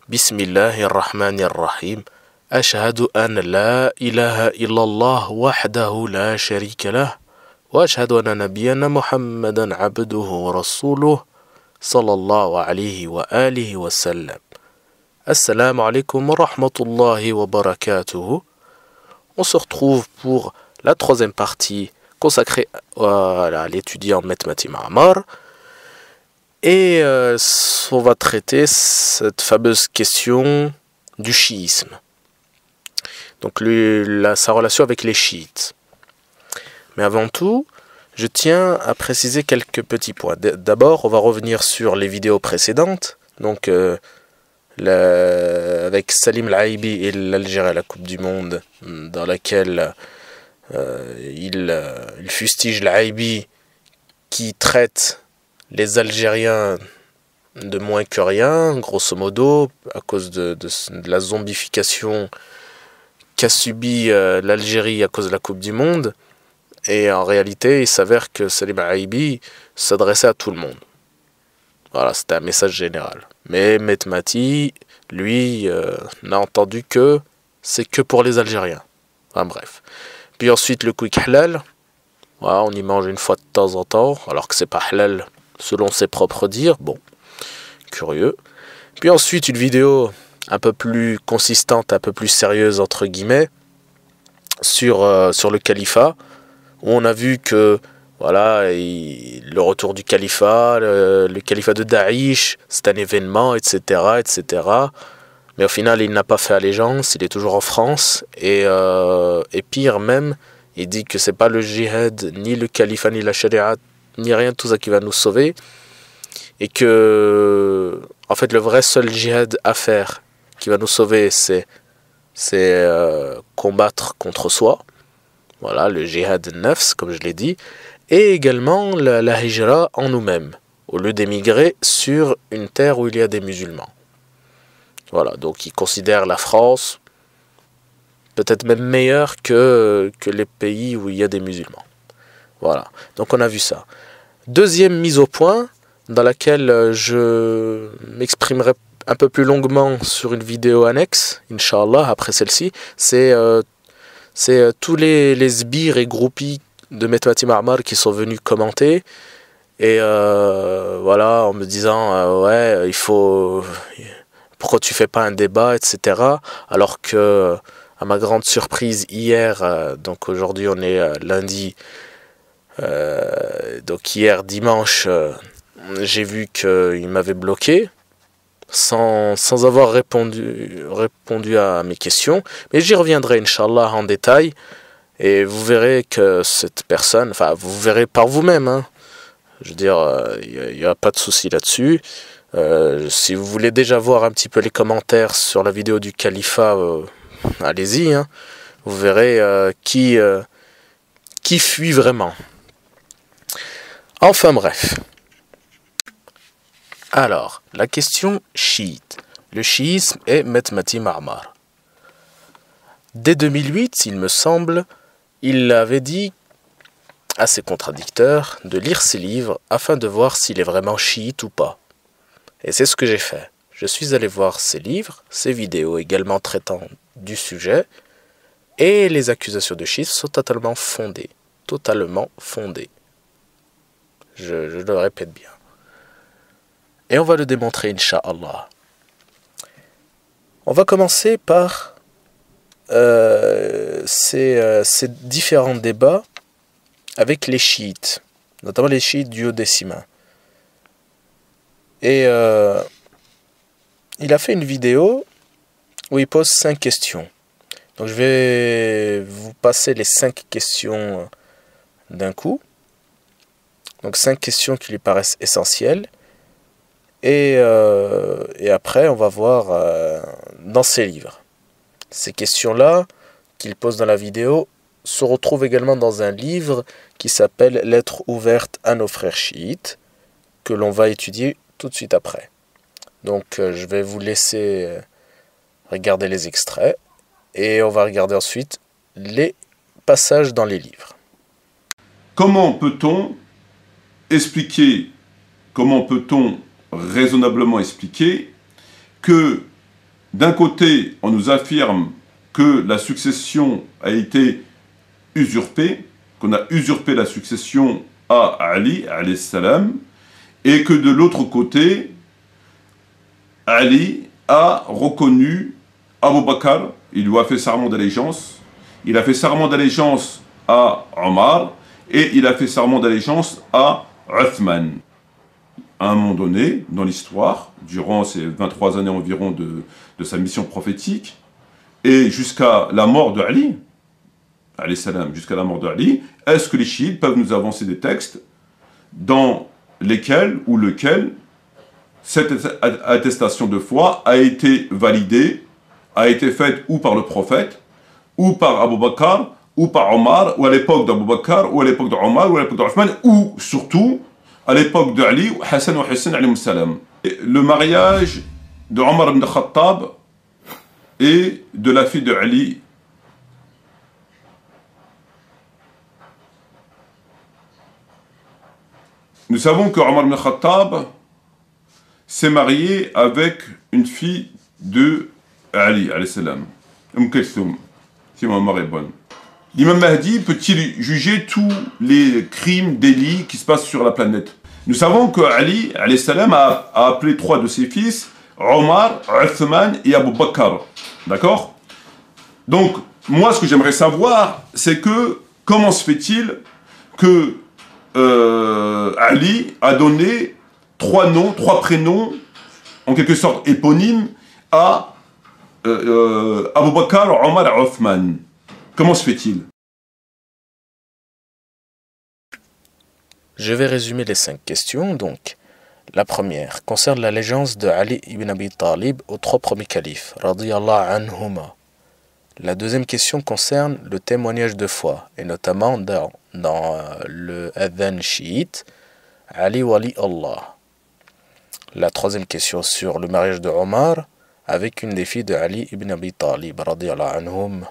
بسم الله الرحمن الرحيم أشهد أن لا إله إلا الله وحده لا شريك له وأشهد أن نبينا محمدا عبده ورسوله صلى الله عليه وآله وسلم Assalamu alaikum wa rahmatullahi wa barakatuhu. On se retrouve pour la troisième partie consacrée à l'étudiant Metmati Ma'amar. Et on va traiter cette fameuse question du chiisme. Donc sa relation avec les chiites. Mais avant tout, je tiens à préciser quelques petits points. D'abord, on va revenir sur les vidéos précédentes. Donc, avec Salim Al-Aïbi et l'Algérie à la Coupe du Monde, dans laquelle il fustige l'Aïbi qui traite les Algériens de moins que rien, grosso modo, à cause de la zombification qu'a subi l'Algérie à cause de la Coupe du Monde. Et en réalité, il s'avère que Salim Al-Aïbi s'adressait à tout le monde. Voilà, c'était un message général. Mais Metmati, lui, n'a entendu que c'est que pour les Algériens. Enfin bref. Puis ensuite, le quick halal. Voilà, on y mange une fois de temps en temps, alors que c'est pas halal selon ses propres dires. Bon, curieux. Puis ensuite, une vidéo un peu plus consistante, un peu plus sérieuse, entre guillemets, sur le califat, où on a vu que voilà, le retour du califat, le califat de Daesh, c'est un événement, etc., etc. Mais au final, il n'a pas fait allégeance, il est toujours en France. Et pire même, il dit que c'est pas le djihad, ni le califat, ni la charia, ni rien de tout ça qui va nous sauver. Et que, en fait, le vrai seul djihad à faire, qui va nous sauver, c'est combattre contre soi. Voilà, le djihad nafs, comme je l'ai dit. Et également la hijra en nous-mêmes, au lieu d'émigrer sur une terre où il y a des musulmans. Voilà, donc il considère la France peut-être même meilleure que les pays où il y a des musulmans. Voilà, donc on a vu ça. Deuxième mise au point, dans laquelle je m'exprimerai un peu plus longuement sur une vidéo annexe, Inch'Allah, après celle-ci, c'est tous les sbires et groupies de Metmati Ma'amar qui sont venus commenter et voilà, en me disant ouais, il faut, pourquoi tu fais pas un débat, etc. Alors que à ma grande surprise hier, donc aujourd'hui on est lundi, donc hier dimanche, j'ai vu qu'il m'avait bloqué sans avoir répondu à mes questions, mais j'y reviendrai Inch'Allah en détail. Et vous verrez que cette personne, enfin vous verrez par vous-même, hein. Je veux dire, il n'y a pas de souci là-dessus. Si vous voulez déjà voir un petit peu les commentaires sur la vidéo du califat, allez-y, hein. Vous verrez qui fuit vraiment. Enfin bref. Alors, la question chiite. Le chiisme et Metmati Ma'amar. Dès 2008, il me semble, il avait dit à ses contradicteurs de lire ses livres afin de voir s'il est vraiment chiite ou pas. Et c'est ce que j'ai fait. Je suis allé voir ses livres, ses vidéos également traitant du sujet, et les accusations de chiisme sont totalement fondées. Totalement fondées. Je le répète bien. Et on va le démontrer, Inch'Allah. On va commencer par ces différents débats avec les chiites, notamment les chiites duodécimains. Et il a fait une vidéo où il pose 5 questions. Donc je vais vous passer les 5 questions d'un coup. Donc 5 questions qui lui paraissent essentielles. Et après, on va voir dans ses livres. Ces questions-là qu'il pose dans la vidéo se retrouvent également dans un livre qui s'appelle « Lettres ouvertes à nos frères chiites » que l'on va étudier tout de suite après. Donc je vais vous laisser regarder les extraits et on va regarder ensuite les passages dans les livres. Comment peut-on expliquer, comment peut-on raisonnablement expliquer que d'un côté, on nous affirme que la succession a été usurpée, qu'on a usurpé la succession à Ali, alayhi salam, et que de l'autre côté, Ali a reconnu Abu Bakr, il lui a fait serment d'allégeance, il a fait serment d'allégeance à Omar, et il a fait serment d'allégeance à Uthman. À un moment donné, dans l'histoire, durant ces 23 années environ de sa mission prophétique, et jusqu'à la mort de Ali, alayhi salam, jusqu'à la mort de Ali, est-ce que les chiites peuvent nous avancer des textes dans lesquels ou lequel cette attestation de foi a été validée, a été faite ou par le prophète, ou par Abu Bakr, ou par Omar, ou à l'époque d'Abu Bakr, ou à l'époque d'Omar, ou à l'époque d'Othman, ou surtout à l'époque de Ali, Hassan ou Hussein alayhi salam. Le mariage de Omar ibn Khattab et de la fille de Ali. Nous savons que Omar ibn Khattab s'est marié avec une fille de Ali, alayhi salam, Kulthum, si ma mémoire est bonne. L'imam Mahdi peut-il juger tous les crimes, délits qui se passent sur la planète? Nous savons que Ali, alayhi salam, a appelé 3 de ses fils, Omar, Uthman et Abu Bakr. D'accord? Donc, moi, ce que j'aimerais savoir, c'est que, comment se fait-il que Ali a donné 3 noms, 3 prénoms, en quelque sorte éponymes, à Abu Bakr, Omar et Uthman? Comment se fait-il? Je vais résumer les 5 questions. Donc, la première concerne l'allégeance de Ali ibn Abi Talib aux 3 premiers califes, radiyallahu anhuma. La deuxième question concerne le témoignage de foi, et notamment dans le adhan chiite, Ali Wali Allah. La troisième question sur le mariage de Omar avec une des filles de Ali ibn Abi Talib, radiyallahu anhum.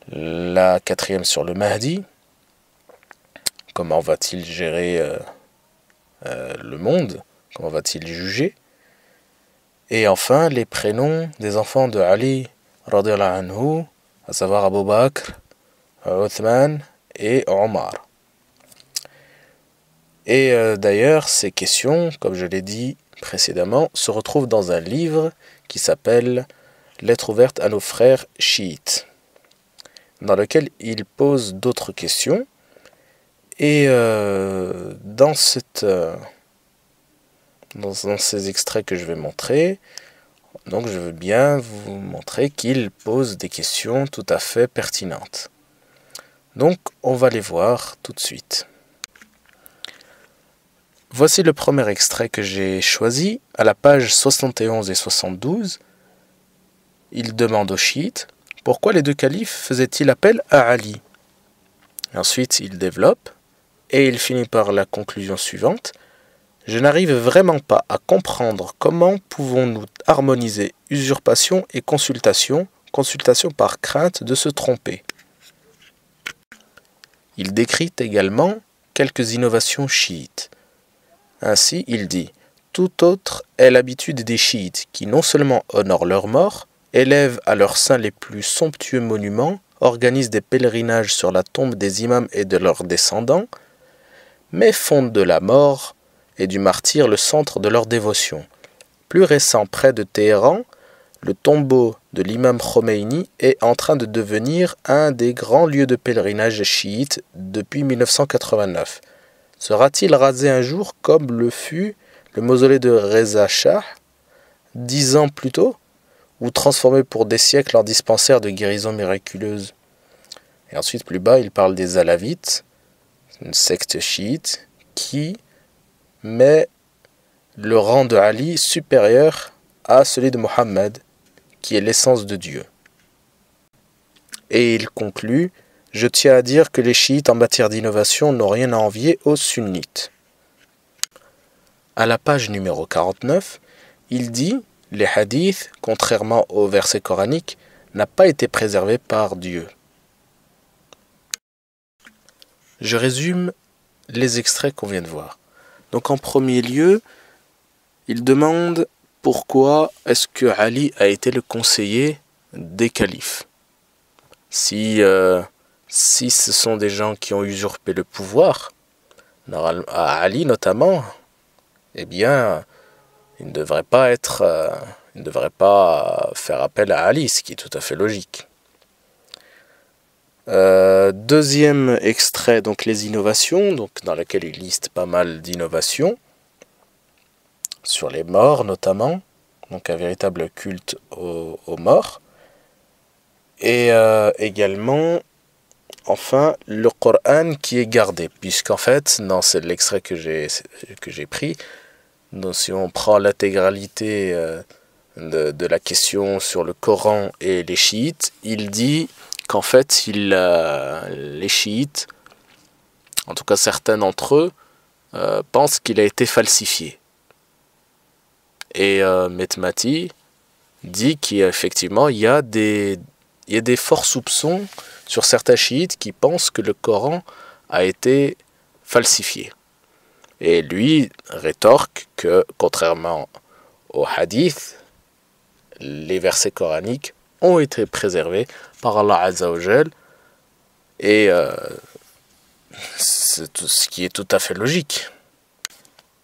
La quatrième sur le Mahdi, comment va-t-il gérer le monde, comment va-t-il juger, et enfin les prénoms des enfants de Ali radiyallahu anhu, à savoir Abu Bakr, Uthman et Omar. Et d'ailleurs ces questions, comme je l'ai dit précédemment, se retrouvent dans un livre qui s'appelle Lettres ouvertes à nos frères chiites, dans lequel il pose d'autres questions. Et dans ces extraits que je vais montrer, donc je veux bien vous montrer qu'il pose des questions tout à fait pertinentes. Donc on va les voir tout de suite. Voici le premier extrait que j'ai choisi, à la page 71 et 72. Il demande aux chiites pourquoi les 2 califes faisaient-ils appel à Ali. Ensuite il développe et il finit par la conclusion suivante. Je n'arrive vraiment pas à comprendre comment pouvons-nous harmoniser usurpation et consultation par crainte de se tromper. Il décrit également quelques innovations chiites. Ainsi, il dit « Tout autre est l'habitude des chiites qui non seulement honorent leurs morts, élèvent à leur sein les plus somptueux monuments, organisent des pèlerinages sur la tombe des imams et de leurs descendants, mais font de la mort et du martyr le centre de leur dévotion. Plus récent, près de Téhéran, le tombeau de l'imam Khomeini est en train de devenir un des grands lieux de pèlerinage chiite depuis 1989. Sera-t-il rasé un jour comme le fut le mausolée de Reza Shah 10 ans plus tôt, ou transformé pour des siècles en dispensaire de guérison miraculeuse? Et ensuite, plus bas, il parle des Alavites, une secte chiite qui met le rang de Ali supérieur à celui de Mohammed, qui est l'essence de Dieu. Et il conclut « Je tiens à dire que les chiites en matière d'innovation n'ont rien à envier aux sunnites. » À la page numéro 49, il dit « Les hadiths, contrairement aux versets coraniques, n'ont pas été préservés par Dieu. » Je résume les extraits qu'on vient de voir. Donc en premier lieu, il demande pourquoi est-ce que Ali a été le conseiller des califes? Si ce sont des gens qui ont usurpé le pouvoir, à Ali notamment, eh bien, il ne devrait pas faire appel à Ali, ce qui est tout à fait logique. Deuxième extrait, donc les innovations, donc dans lequel il liste pas mal d'innovations sur les morts notamment, donc un véritable culte aux morts, et également, enfin, le Coran qui est gardé, puisqu'en fait, c'est l'extrait que j'ai pris, donc si on prend l'intégralité de la question sur le Coran et les chiites, il dit qu'en fait, les chiites, en tout cas certains d'entre eux, pensent qu'il a été falsifié. Et Metmati dit qu'effectivement, il y a des forts soupçons sur certains chiites qui pensent que le Coran a été falsifié. Et lui rétorque que, contrairement au hadith, les versets coraniques ont été préservés par Allah Azza wa Jal, et c'est tout ce qui est tout à fait logique.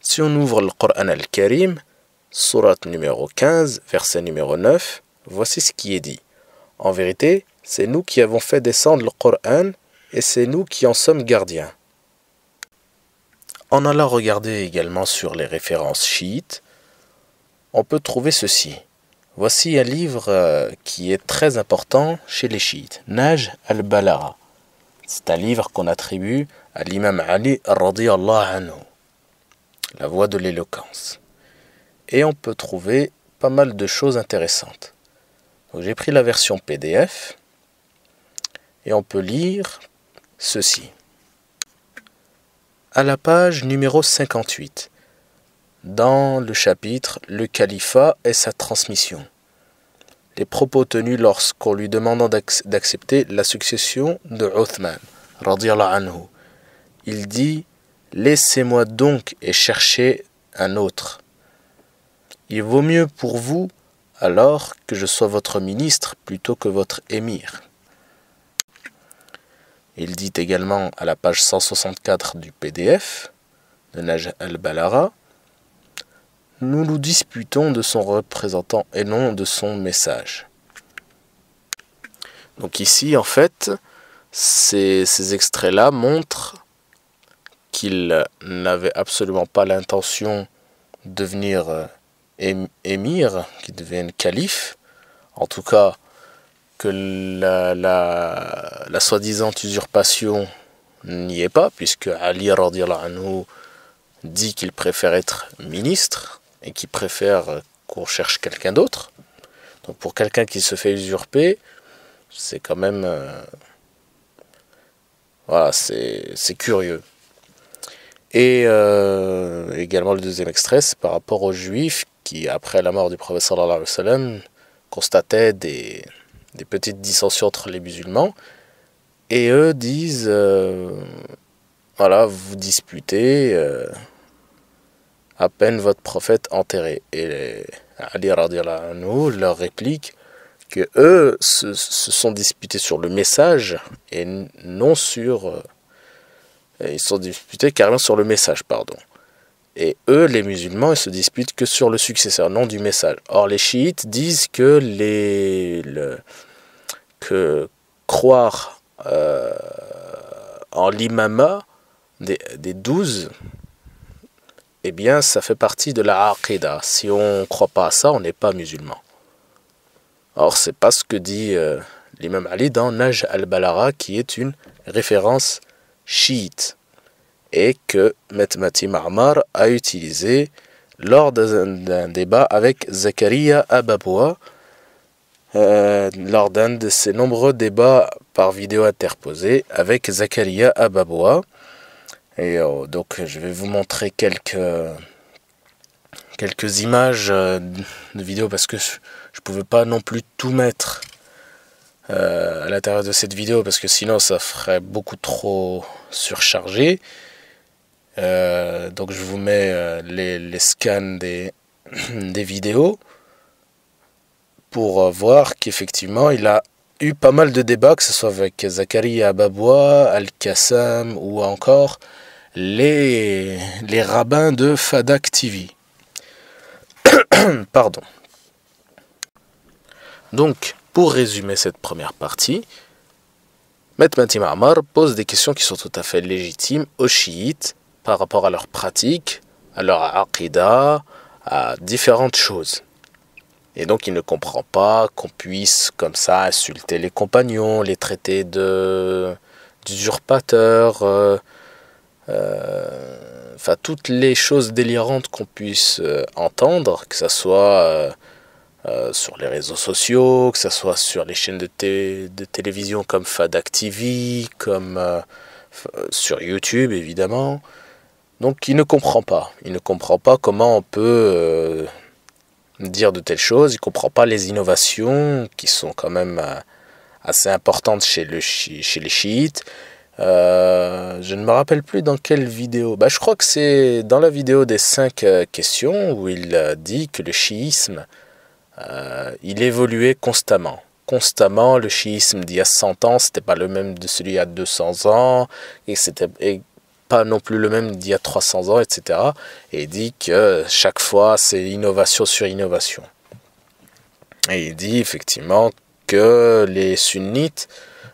Si on ouvre le Coran al-Karim, sourate numéro 15, verset numéro 9, voici ce qui est dit. En vérité, c'est nous qui avons fait descendre le Coran et c'est nous qui en sommes gardiens. En allant regarder également sur les références chiites, on peut trouver ceci. Voici un livre qui est très important chez les chiites, Nahj al-Balagha. C'est un livre qu'on attribue à l'imam Ali radiyallahu anhu, la voix de l'éloquence. Et on peut trouver pas mal de choses intéressantes. Donc, j'ai pris la version PDF et on peut lire ceci. À la page numéro 58, dans le chapitre « Le califat et sa transmission », les propos tenus lorsqu'on lui demandant d'accepter la succession de Uthman, radiyallahu anhu. Il dit « Laissez-moi donc et cherchez un autre. Il vaut mieux pour vous alors que je sois votre ministre plutôt que votre émir. » Il dit également à la page 164 du PDF de Nahj al-Balagha, « Nous nous disputons de son représentant et non de son message. » Donc ici, en fait, ces extraits-là montrent qu'il n'avait absolument pas l'intention de devenir émir, qu'il devienne calife, en tout cas que la soi-disant usurpation n'y est pas, puisque Ali radiyallahu anhu dit qu'il préfère être ministre et qu'il préfère qu'on cherche quelqu'un d'autre. Donc pour quelqu'un qui se fait usurper, c'est quand même voilà, c'est curieux. Et également le deuxième extrait, c'est par rapport aux juifs qui, après la mort du prophète sallallahu alayhi wa sallam, constataient des petites dissensions entre les musulmans, et eux disent voilà, vous disputez à peine votre prophète enterré. Et Ali radiyallahu anhu leur réplique que eux se sont disputés sur le message et non sur ils se sont disputés carrément sur le message, pardon. Et eux, les musulmans, ils se disputent que sur le successeur, non du message. Or, les chiites disent que que croire en l'imama des 12, eh bien, ça fait partie de la aqidah. Si on ne croit pas à ça, on n'est pas musulman. Or, c'est pas ce que dit l'imam Ali dans Nahj al-Balagha, qui est une référence chiite, et que Metmati Ma'mar a utilisé lors d'un débat avec Zakaria Ababoua, lors d'un de ses nombreux débats par vidéo interposée avec Zakaria Ababoua. Et donc je vais vous montrer quelques images de vidéo, parce que je pouvais pas non plus tout mettre à l'intérieur de cette vidéo, parce que sinon ça ferait beaucoup trop surchargé. Donc je vous mets les scans des vidéos pour voir qu'effectivement il a eu pas mal de débats, que ce soit avec Zakaria Ababoua, Al-Qassam ou encore les rabbins de Fadak TV. Pardon. Donc, pour résumer cette première partie, Maître Mati Ma'mar pose des questions qui sont tout à fait légitimes aux chiites par rapport à leur pratique, à leur aqidah, à différentes choses. Et donc il ne comprend pas qu'on puisse comme ça insulter les compagnons, les traiter d'usurpateurs, enfin toutes les choses délirantes qu'on puisse entendre, que ce soit sur les réseaux sociaux, que ce soit sur les chaînes de télévision comme Fadak TV, comme sur YouTube évidemment. Donc il ne comprend pas. Il ne comprend pas comment on peut dire de telles choses. Il ne comprend pas les innovations qui sont quand même assez importantes chez les chiites. Je ne me rappelle plus dans quelle vidéo. Je crois que c'est dans la vidéo des 5 questions où il dit que le chiisme il évoluait constamment. Constamment, le chiisme d'il y a 100 ans, c'était pas le même de celui d'il y a 200 ans, et c'était pas non plus le même d'il y a 300 ans, etc. Et il dit que chaque fois, c'est innovation sur innovation. Et il dit effectivement que les sunnites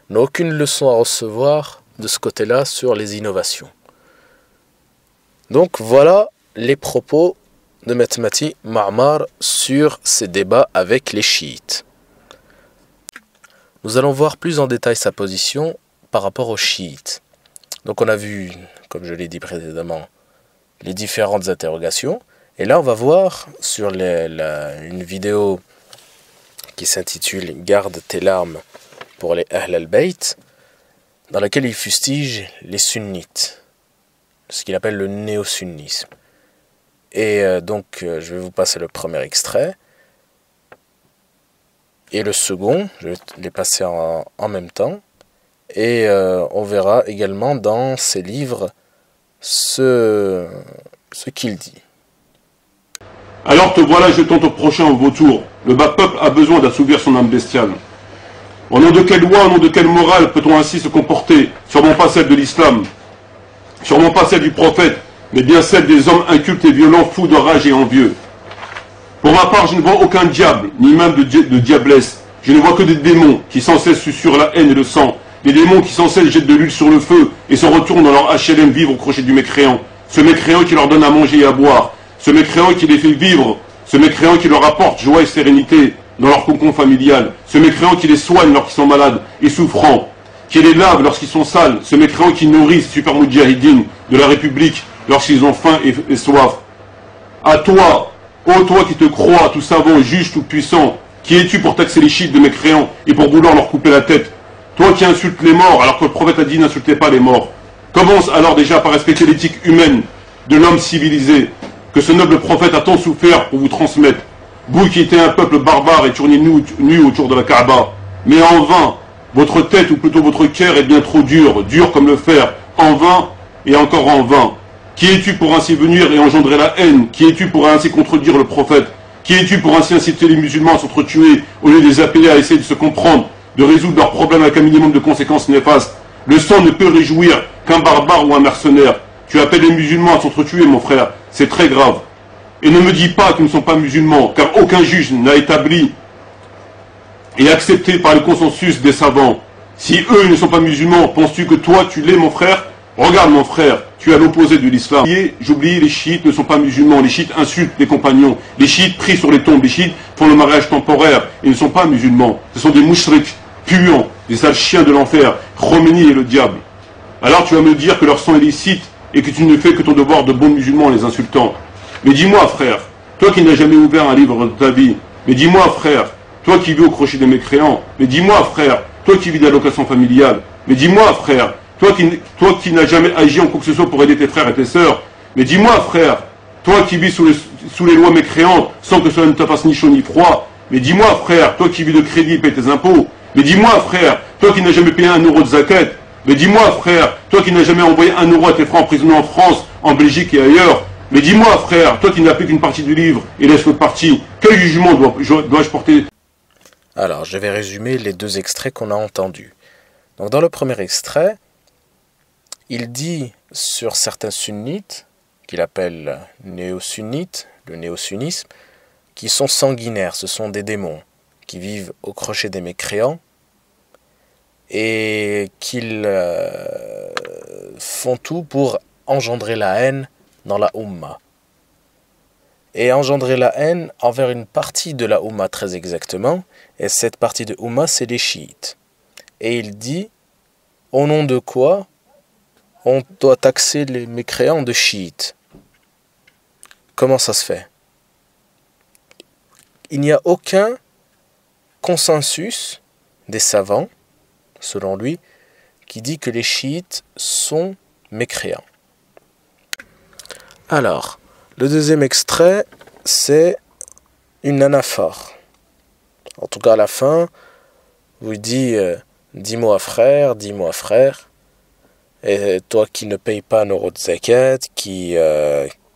n'ont aucune leçon à recevoir de ce côté-là sur les innovations. Donc voilà les propos de Maître Mati Ma'mar sur ces débats avec les chiites. Nous allons voir plus en détail sa position par rapport aux chiites. Donc on a vu, comme je l'ai dit précédemment, les différentes interrogations. Et là on va voir sur une vidéo qui s'intitule « Garde tes larmes pour les Ahl al-Bayt » dans laquelle il fustige les sunnites, ce qu'il appelle le néo-sunnisme. Et donc, je vais vous passer le premier extrait. Et le second, je vais les passer en même temps. Et on verra également dans ses livres ce qu'il dit. Alors te voilà jetant au prochain au vautour. Le bas peuple a besoin d'assouvir son âme bestiale. Au nom de quelle loi, au nom de quelle morale peut-on ainsi se comporter? Sûrement pas celle de l'islam, sûrement pas celle du prophète, mais bien celle des hommes incultes et violents, fous de rage et envieux. Pour ma part, je ne vois aucun diable, ni même de diablesse. Je ne vois que des démons qui sans cesse susurrent la haine et le sang. Des démons qui sans cesse jettent de l'huile sur le feu et se retournent dans leur HLM vivre au crochet du mécréant. Ce mécréant qui leur donne à manger et à boire. Ce mécréant qui les fait vivre. Ce mécréant qui leur apporte joie et sérénité dans leur cocon familial. Ce mécréant qui les soigne lorsqu'ils sont malades et souffrants. Qui les lave lorsqu'ils sont sales. Ce mécréant qui nourrit ces super moudjahidines de la République lorsqu'ils ont faim et soif. À toi, ô toi qui te crois tout savant, juge, tout puissant, qui es-tu pour taxer les chiites de mécréants et pour vouloir leur couper la tête? Toi qui insultes les morts alors que le prophète a dit n'insultez pas les morts. Commence alors déjà par respecter l'éthique humaine de l'homme civilisé que ce noble prophète a tant souffert pour vous transmettre. Vous qui étiez un peuple barbare et tourniez nu autour de la Kaaba. Mais en vain, votre tête ou plutôt votre cœur est bien trop dur, dur comme le fer, en vain et encore en vain. Qui es-tu pour ainsi venir et engendrer la haine? Qui es-tu pour ainsi contredire le prophète? Qui es-tu pour ainsi inciter les musulmans à s'entretuer au lieu de les appeler à essayer de se comprendre, de résoudre leurs problèmes avec un minimum de conséquences néfastes? Le sang ne peut réjouir qu'un barbare ou un mercenaire. Tu appelles les musulmans à s'entretuer, mon frère, c'est très grave. Et ne me dis pas qu'ils ne sont pas musulmans, car aucun juge n'a établi et accepté par le consensus des savants. Si eux ne sont pas musulmans, penses-tu que toi tu l'es, mon frère? Regarde, mon frère, tu es à l'opposé de l'islam. J'oublie, les chiites ne sont pas musulmans, les chiites insultent les compagnons, les chiites prient sur les tombes, les chiites font le mariage temporaire, ils ne sont pas musulmans, ce sont des mouchriks, puants, des sales chiens de l'enfer, Khomeini et le diable. Alors tu vas me dire que leur sang est licite et que tu ne fais que ton devoir de bon musulman en les insultant. Mais dis-moi, frère, toi qui n'as jamais ouvert un livre de ta vie, mais dis-moi, frère, toi qui vis au crochet des mécréants, mais dis-moi, frère, toi qui vis d'allocation familiale, mais dis-moi, frère, toi qui n'as jamais agi en quoi que ce soit pour aider tes frères et tes sœurs, mais dis-moi, frère, toi qui vis sous les lois mécréantes sans que cela ne te fasse ni chaud ni froid, mais dis-moi, frère, toi qui vis de crédit et paie tes impôts, mais dis-moi, frère, toi qui n'as jamais payé 1 euro de zakat, mais dis-moi, frère, toi qui n'as jamais envoyé 1 euro à tes frères emprisonnés en France, en Belgique et ailleurs, Mais dis-moi, frère, toi qui n'as plus qu'une partie du livre et laisse l'autre partie, quel jugement dois-je porter? Alors, je vais résumer les deux extraits qu'on a entendus. Donc, dans le premier extrait, il dit sur certains sunnites, qu'il appelle néo-sunnites, le néo-sunnisme, qui sont sanguinaires, ce sont des démons, qui vivent au crochet des mécréants, et qu'ils font tout pour engendrer la haine dans la Ummah. Et engendrer la haine envers une partie de la Ummah très exactement, et cette partie de Ummah, c'est les chiites. Et il dit, au nom de quoi on doit taxer les mécréants de chiites? Comment ça se fait? Il n'y a aucun consensus des savants, selon lui, qui dit que les chiites sont mécréants. Alors, le deuxième extrait, c'est une anaphore. En tout cas, à la fin, vous dit dis-moi frère, dis-moi frère, et toi qui ne payes pas un euro de zakat, qui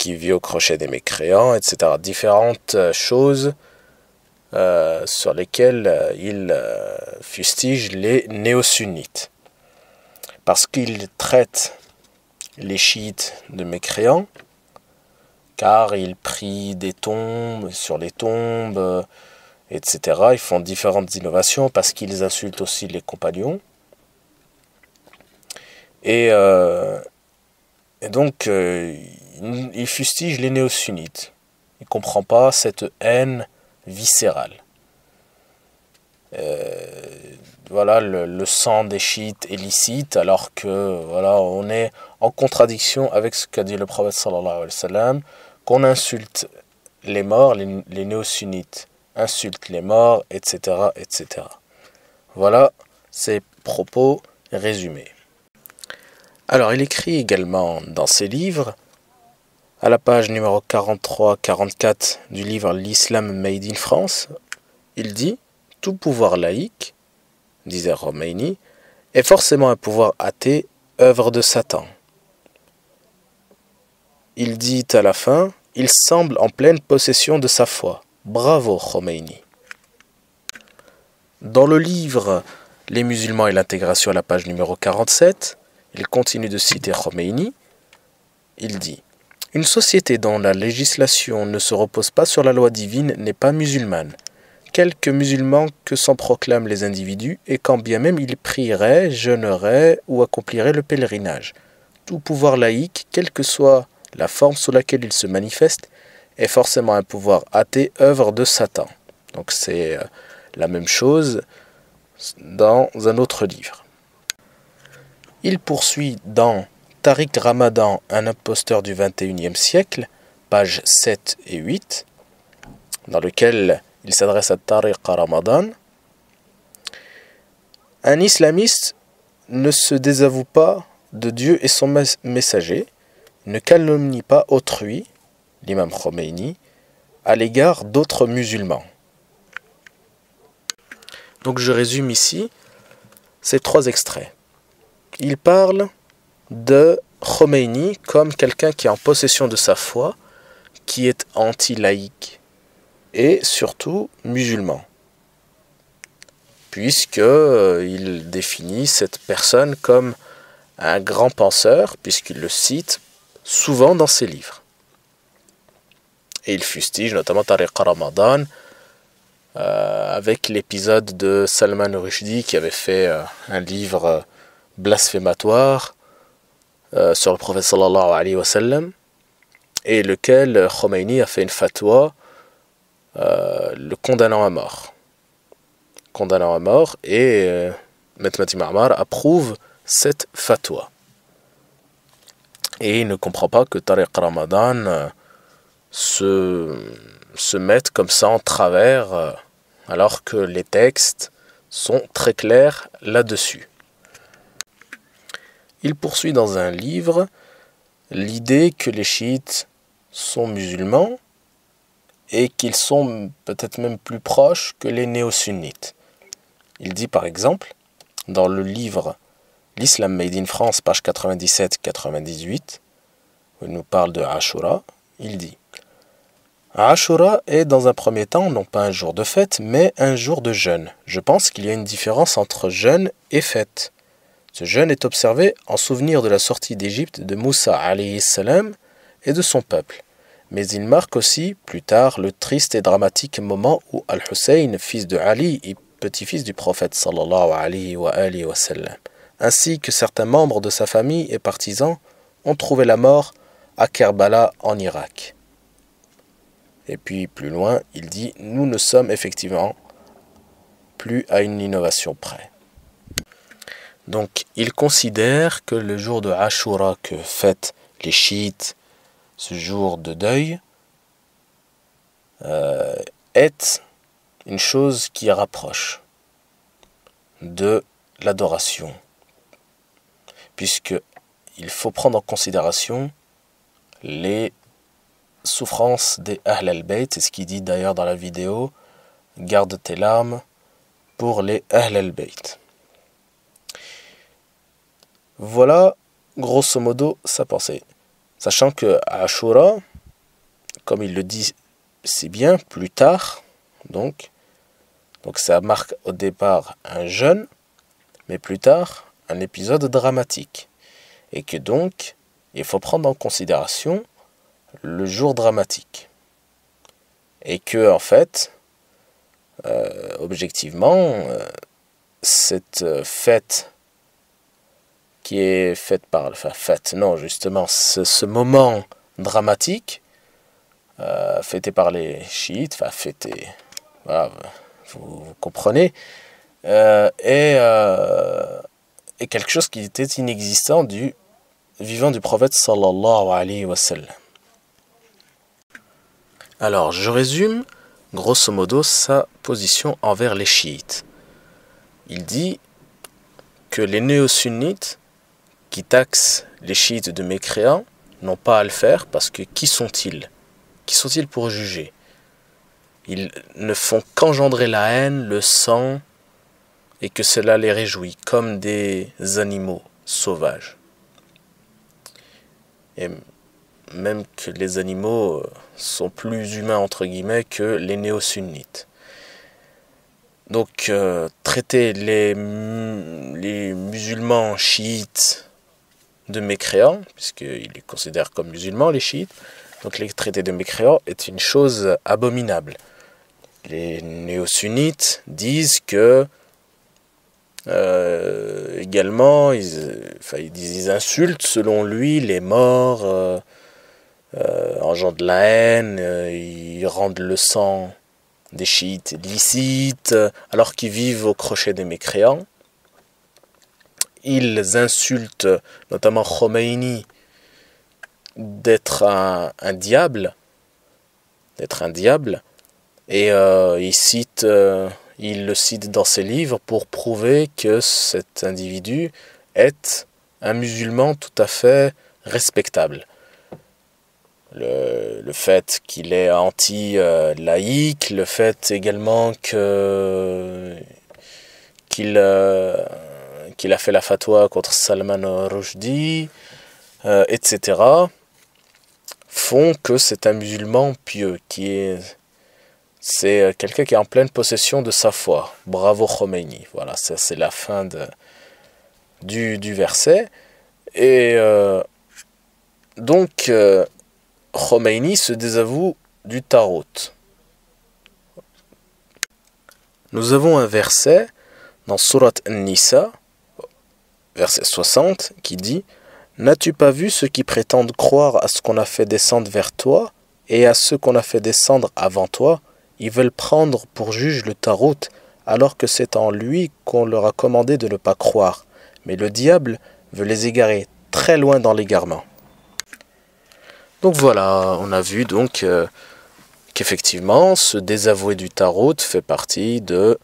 vit au crochet des mécréants, etc. Différentes choses sur lesquelles il fustige les néo-sunnites. Parce qu'ils traitent les chiites de mécréants, car ils prient des tombes, sur les tombes, etc. Ils font différentes innovations parce qu'ils insultent aussi les compagnons. Et donc, il fustige les néo-sunnites. Il ne comprend pas cette haine viscérale. Voilà, le sang des chiites est licite, alors que voilà, on est en contradiction avec ce qu'a dit le prophète sallallahu alayhi wa sallam, qu'on insulte les morts, les néo-sunnites insultent les morts, etc., etc. Voilà ses propos résumés. Alors, il écrit également dans ses livres, à la page numéro 43-44 du livre L'Islam Made in France, il dit « Tout pouvoir laïque, disait Khomeini, est forcément un pouvoir athée, œuvre de Satan. » Il dit à la fin « Il semble en pleine possession de sa foi. Bravo Khomeini !» Dans le livre Les musulmans et l'intégration à la page numéro 47, il continue de citer Khomeini. Il dit « Une société dont la législation ne se repose pas sur la loi divine n'est pas musulmane. Quelque musulmans que s'en proclament les individus, et quand bien même ils prieraient, jeûneraient ou accompliraient le pèlerinage. Tout pouvoir laïque, quelle que soit la forme sous laquelle il se manifeste, est forcément un pouvoir athée, œuvre de Satan. » Donc c'est la même chose dans un autre livre. Il poursuit dans Tariq Ramadan, un imposteur du XXIe siècle, pages 7 et 8, dans lequel il s'adresse à Tariq Ramadan. Un islamiste ne se désavoue pas de Dieu et son messager, ne calomnie pas autrui, l'imam Khomeini, à l'égard d'autres musulmans. Donc je résume ici ces trois extraits. Il parle de Khomeini comme quelqu'un qui est en possession de sa foi, qui est anti-laïque et surtout musulman, puisqu'il définit cette personne comme un grand penseur, puisqu'il le cite souvent dans ses livres. Et il fustige notamment Tariq Ramadan avec l'épisode de Salman Rushdie qui avait fait un livre blasphématoire sur le prophète sallallahu alayhi wa sallam, et lequel Khomeini a fait une fatwa le condamnant à mort. Et Maître Mati Ma'mar approuve cette fatwa. Et il ne comprend pas que Tariq Ramadan se mette comme ça en travers, alors que les textes sont très clairs là-dessus. Il poursuit dans un livre l'idée que les chiites sont musulmans et qu'ils sont peut-être même plus proches que les néo-sunnites. Il dit par exemple, dans le livre L'Islam Made in France, page 97-98, où il nous parle de Ashura, il dit: Ashura est dans un premier temps non pas un jour de fête, mais un jour de jeûne. Je pense qu'il y a une différence entre jeûne et fête. Ce jeûne est observé en souvenir de la sortie d'Égypte de Moussa alayhi salam et de son peuple. Mais il marque aussi, plus tard, le triste et dramatique moment où Al-Hussein, fils de Ali et petit-fils du prophète sallallahu alayhi wa sallam, ainsi que certains membres de sa famille et partisans, ont trouvé la mort à Kerbala en Irak. Et puis plus loin, il dit: nous ne sommes effectivement plus à une innovation près. Donc il considère que le jour de Ashura que fêtent les chiites, ce jour de deuil, est une chose qui rapproche de l'adoration, puisque il faut prendre en considération les souffrances des Ahl al-Bayt. C'est ce qu'il dit d'ailleurs dans la vidéo: garde tes larmes pour les Ahl al-Bayt. Voilà grosso modo sa pensée, sachant que Ashura, comme il le dit si bien plus tard, donc ça marque au départ un jeûne, mais plus tard un épisode dramatique, et que donc il faut prendre en considération le jour dramatique, et que en fait objectivement cette fête qui est faite par, ce moment dramatique fêté par les chiites, voilà, vous comprenez, est quelque chose qui était inexistant du vivant du prophète sallallahu alayhi wa sallam. Alors, je résume grosso modo sa position envers les chiites. Il dit que les néo-sunnites qui taxent les chiites de mécréants n'ont pas à le faire, parce que qui sont-ils? Qui sont-ils pour juger? Ils ne font qu'engendrer la haine, le sang, et que cela les réjouit, comme des animaux sauvages. Et même que les animaux sont plus humains entre guillemets que les néo-sunnites. Donc traiter les musulmans chiites de mécréants, puisqu'ils les considèrent comme musulmans les chiites, donc les traiter de mécréants est une chose abominable. Les néo-sunnites disent que également ils insultent selon lui les morts, engendrent de la haine, ils rendent le sang des chiites licite, alors qu'ils vivent au crochet des mécréants. Ils insultent notamment Khomeini d'être un diable, et il le cite dans ses livres pour prouver que cet individu est un musulman tout à fait respectable. Le fait qu'il est anti-laïque, le fait également qu'il a fait la fatwa contre Salman Rushdie, etc., font que c'est un musulman pieux, c'est quelqu'un qui est en pleine possession de sa foi. Bravo Khomeini. Voilà, ça c'est la fin du verset. Et donc Khomeini se désavoue du Tarot. Nous avons un verset dans Surat An-Nisa, verset 60, qui dit: n'as-tu pas vu ceux qui prétendent croire à ce qu'on a fait descendre vers toi et à ceux qu'on a fait descendre avant toi? Ils veulent prendre pour juge le Tarot, alors que c'est en lui qu'on leur a commandé de ne pas croire. Mais le diable veut les égarer très loin dans l'égarement. Donc voilà, on a vu donc qu'effectivement, se désavouer du Tarot fait partie de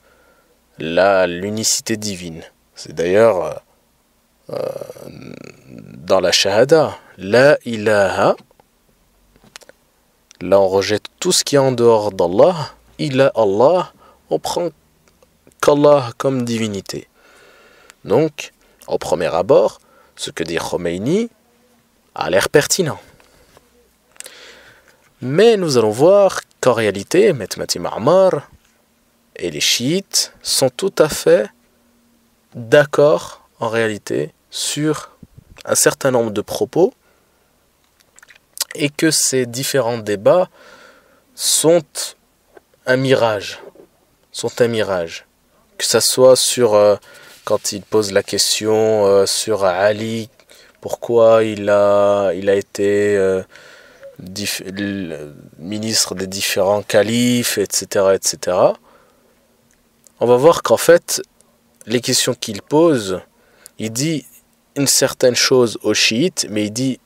l'unicité divine. C'est d'ailleurs dans la Shahada, la ilaha, là on rejette tout ce qui est en dehors d'Allah, Allah, on prend qu'Allah comme divinité. Donc, au premier abord, ce que dit Khomeini a l'air pertinent. Mais nous allons voir qu'en réalité, Mehmet Ma'mar et les chiites sont tout à fait d'accord en réalité sur un certain nombre de propos et que ces différents débats sont un mirage. Que ça soit sur quand il pose la question sur Ali, pourquoi il a été ministre des différents califes, etc., etc. On va voir qu'en fait, les questions qu'il pose, il dit une certaine chose aux chiites, mais il dit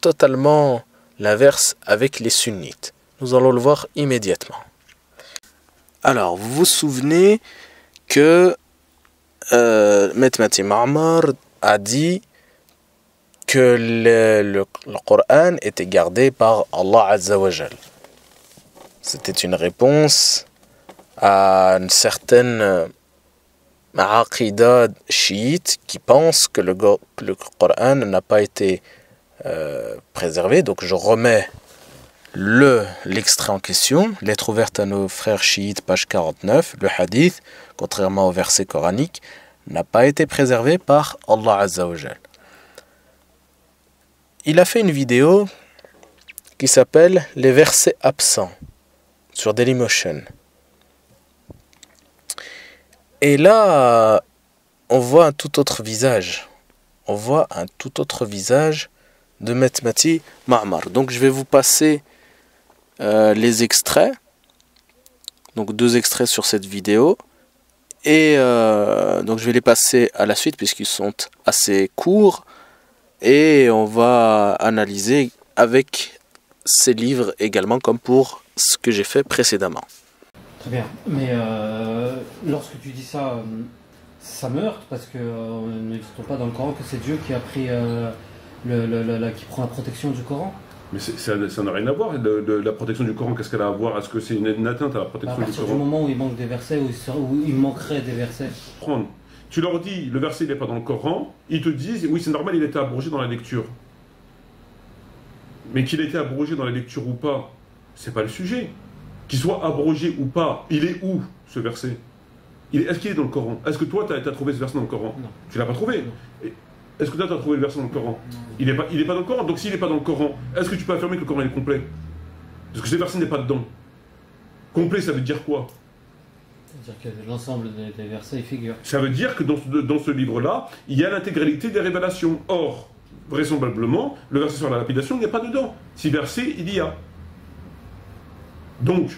totalement l'inverse avec les sunnites. Nous allons le voir immédiatement. Alors, vous vous souvenez que Mehmet Ma'mar a dit que le Coran était gardé par Allah Azza wa Jal. C'était une réponse à une certaine aqidah chiite qui pense que le Coran n'a pas été préservé. Donc je remets l'extrait en question, lettre ouverte à nos frères chiites, page 49, le hadith, contrairement au verset coranique, n'a pas été préservé par Allah Azza wa Jal. Il a fait une vidéo qui s'appelle « Les versets absents » sur Dailymotion. Et là, on voit un tout autre visage. On voit un tout autre visage de Mehmet Ma'mar. Donc je vais vous passer les extraits. Donc 2 extraits sur cette vidéo. Et donc je vais les passer à la suite puisqu'ils sont assez courts. Et on va analyser avec ces livres également comme pour ce que j'ai fait précédemment. Très bien, mais lorsque tu dis ça, ça me heurte parce que ne dit-on pas dans le Coran que c'est Dieu qui a pris qui prend la protection du Coran? Mais ça n'a rien à voir. La protection du Coran, qu'est-ce qu'elle a à voir? Est-ce que c'est une atteinte à la protection du Coran? À partir du moment où il manque des versets, où il manquerait des versets. Tu leur dis, le verset n'est pas dans le Coran, ils te disent, oui c'est normal, il était abrogé dans la lecture. Mais qu'il ait été abrogé dans la lecture ou pas, c'est pas le sujet. Qu'il soit abrogé ou pas, il est où ce verset? Est-ce qu'il est dans le Coran? Est-ce que toi tu as trouvé ce verset dans le Coran? Non. Tu l'as pas trouvé? Est-ce que toi tu as trouvé le verset dans le Coran? Non. Il est pas dans le Coran, donc s'il n'est pas dans le Coran, est-ce que tu peux affirmer que le Coran est complet? Parce que ce verset n'est pas dedans. Complet, ça veut dire quoi? C'est-à-dire que l'ensemble des versets y figure. Ça veut dire que dans ce livre-là, il y a l'intégralité des révélations. Or, vraisemblablement, le verset sur la lapidation n'est pas dedans. Si verset, il y a. Donc,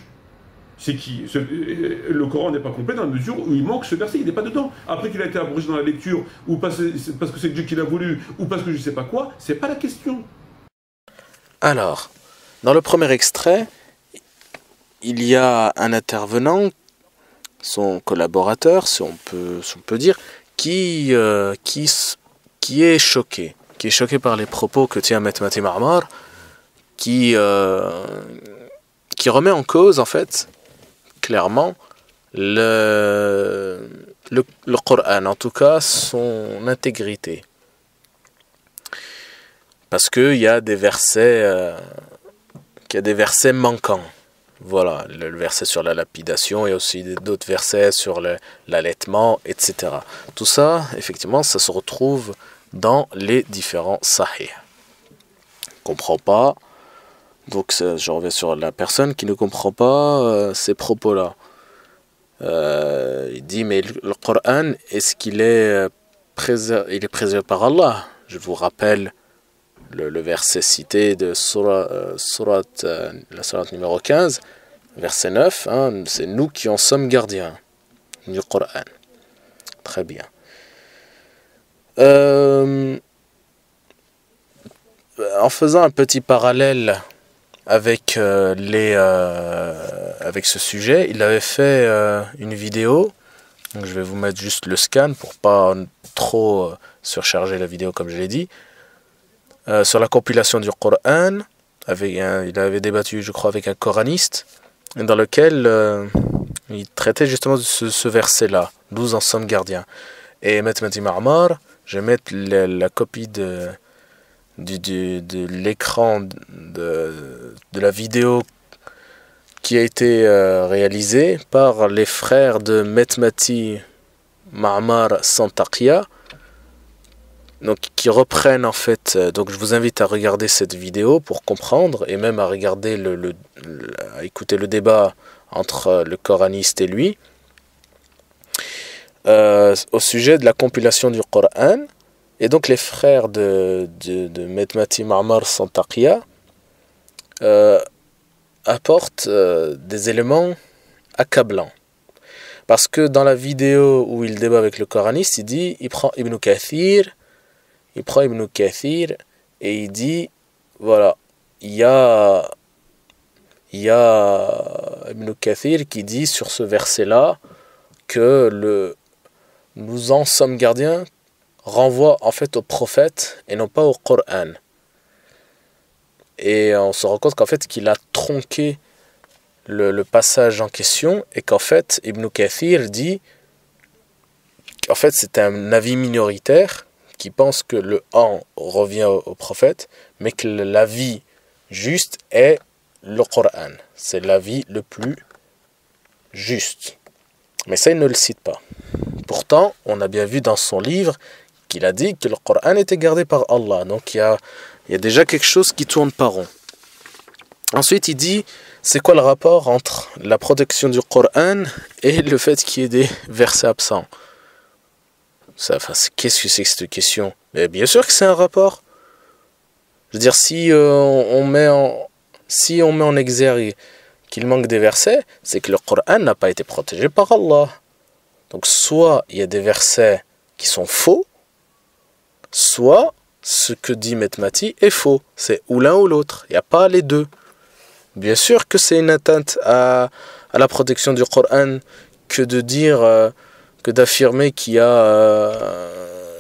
le Coran n'est pas complet dans la mesure où il manque ce verset, il n'est pas dedans. Après qu'il a été abrogé dans la lecture, ou parce que c'est Dieu qui l'a voulu, ou parce que je ne sais pas quoi, c'est pas la question. Alors, dans le premier extrait, il y a un intervenant, son collaborateur, si on peut dire, qui est choqué par les propos que tient Mehmet Ma'mar, qui remet en cause, en fait, clairement, le Coran, en tout cas, son intégrité. Parce qu'il y a des versets manquants. Voilà, le verset sur la lapidation et aussi d'autres versets sur l'allaitement, etc. Tout ça, effectivement, ça se retrouve dans les différents sahih. Comprend pas. Donc, je reviens sur la personne qui ne comprend pas ces propos-là. Il dit, mais le Coran, est-ce qu'il est préservé par Allah? Je vous rappelle le verset cité de la sourate numéro 15, verset 9, hein, c'est nous qui en sommes gardiens du Coran. Très bien. En faisant un petit parallèle avec avec ce sujet, il avait fait une vidéo. Donc je vais vous mettre juste le scan pour pas trop surcharger la vidéo comme je l'ai dit. Sur la compilation du Coran, il avait débattu, je crois, avec un coraniste, dans lequel il traitait justement de ce verset-là, 12 en somme gardien. Et Mehmet Ma'mar, je vais mettre la copie de de l'écran de la vidéo qui a été réalisée par les frères de Metmati Ma'mar Santakia, donc qui reprennent en fait, donc je vous invite à regarder cette vidéo pour comprendre, et même à regarder à écouter le débat entre le coraniste et lui, au sujet de la compilation du Coran. Et donc les frères de Metmati Ma'mar Santakia apportent des éléments accablants. Parce que dans la vidéo où il débat avec le coraniste, il prend Ibn Kathir, et il dit, voilà, il y a Ibn Kathir qui dit sur ce verset-là que nous en sommes gardiens renvoie en fait au prophète et non pas au Coran. Et on se rend compte qu'en fait qu'il a tronqué le passage en question, et qu'en fait Ibn Kathir dit qu'en fait c'est un avis minoritaire qui pense que le en revient au prophète, mais que l'avis juste est le Coran. C'est l'avis le plus juste. Mais ça, il ne le cite pas. Pourtant, on a bien vu dans son livre qu'il a dit que le Coran était gardé par Allah. Donc il y a déjà quelque chose qui tourne pas rond. Ensuite, il dit, c'est quoi le rapport entre la protection du Coran et le fait qu'il y ait des versets absents? Qu'est-ce que c'est que cette question? Mais bien sûr que c'est un rapport. Je veux dire, si on met en exergue qu'il manque des versets, c'est que le Coran n'a pas été protégé par Allah. Donc soit il y a des versets qui sont faux, soit ce que dit Metmati est faux. C'est ou l'un ou l'autre. Il n'y a pas les deux. Bien sûr que c'est une atteinte à la protection du Coran que de dire, que d'affirmer qu'il y a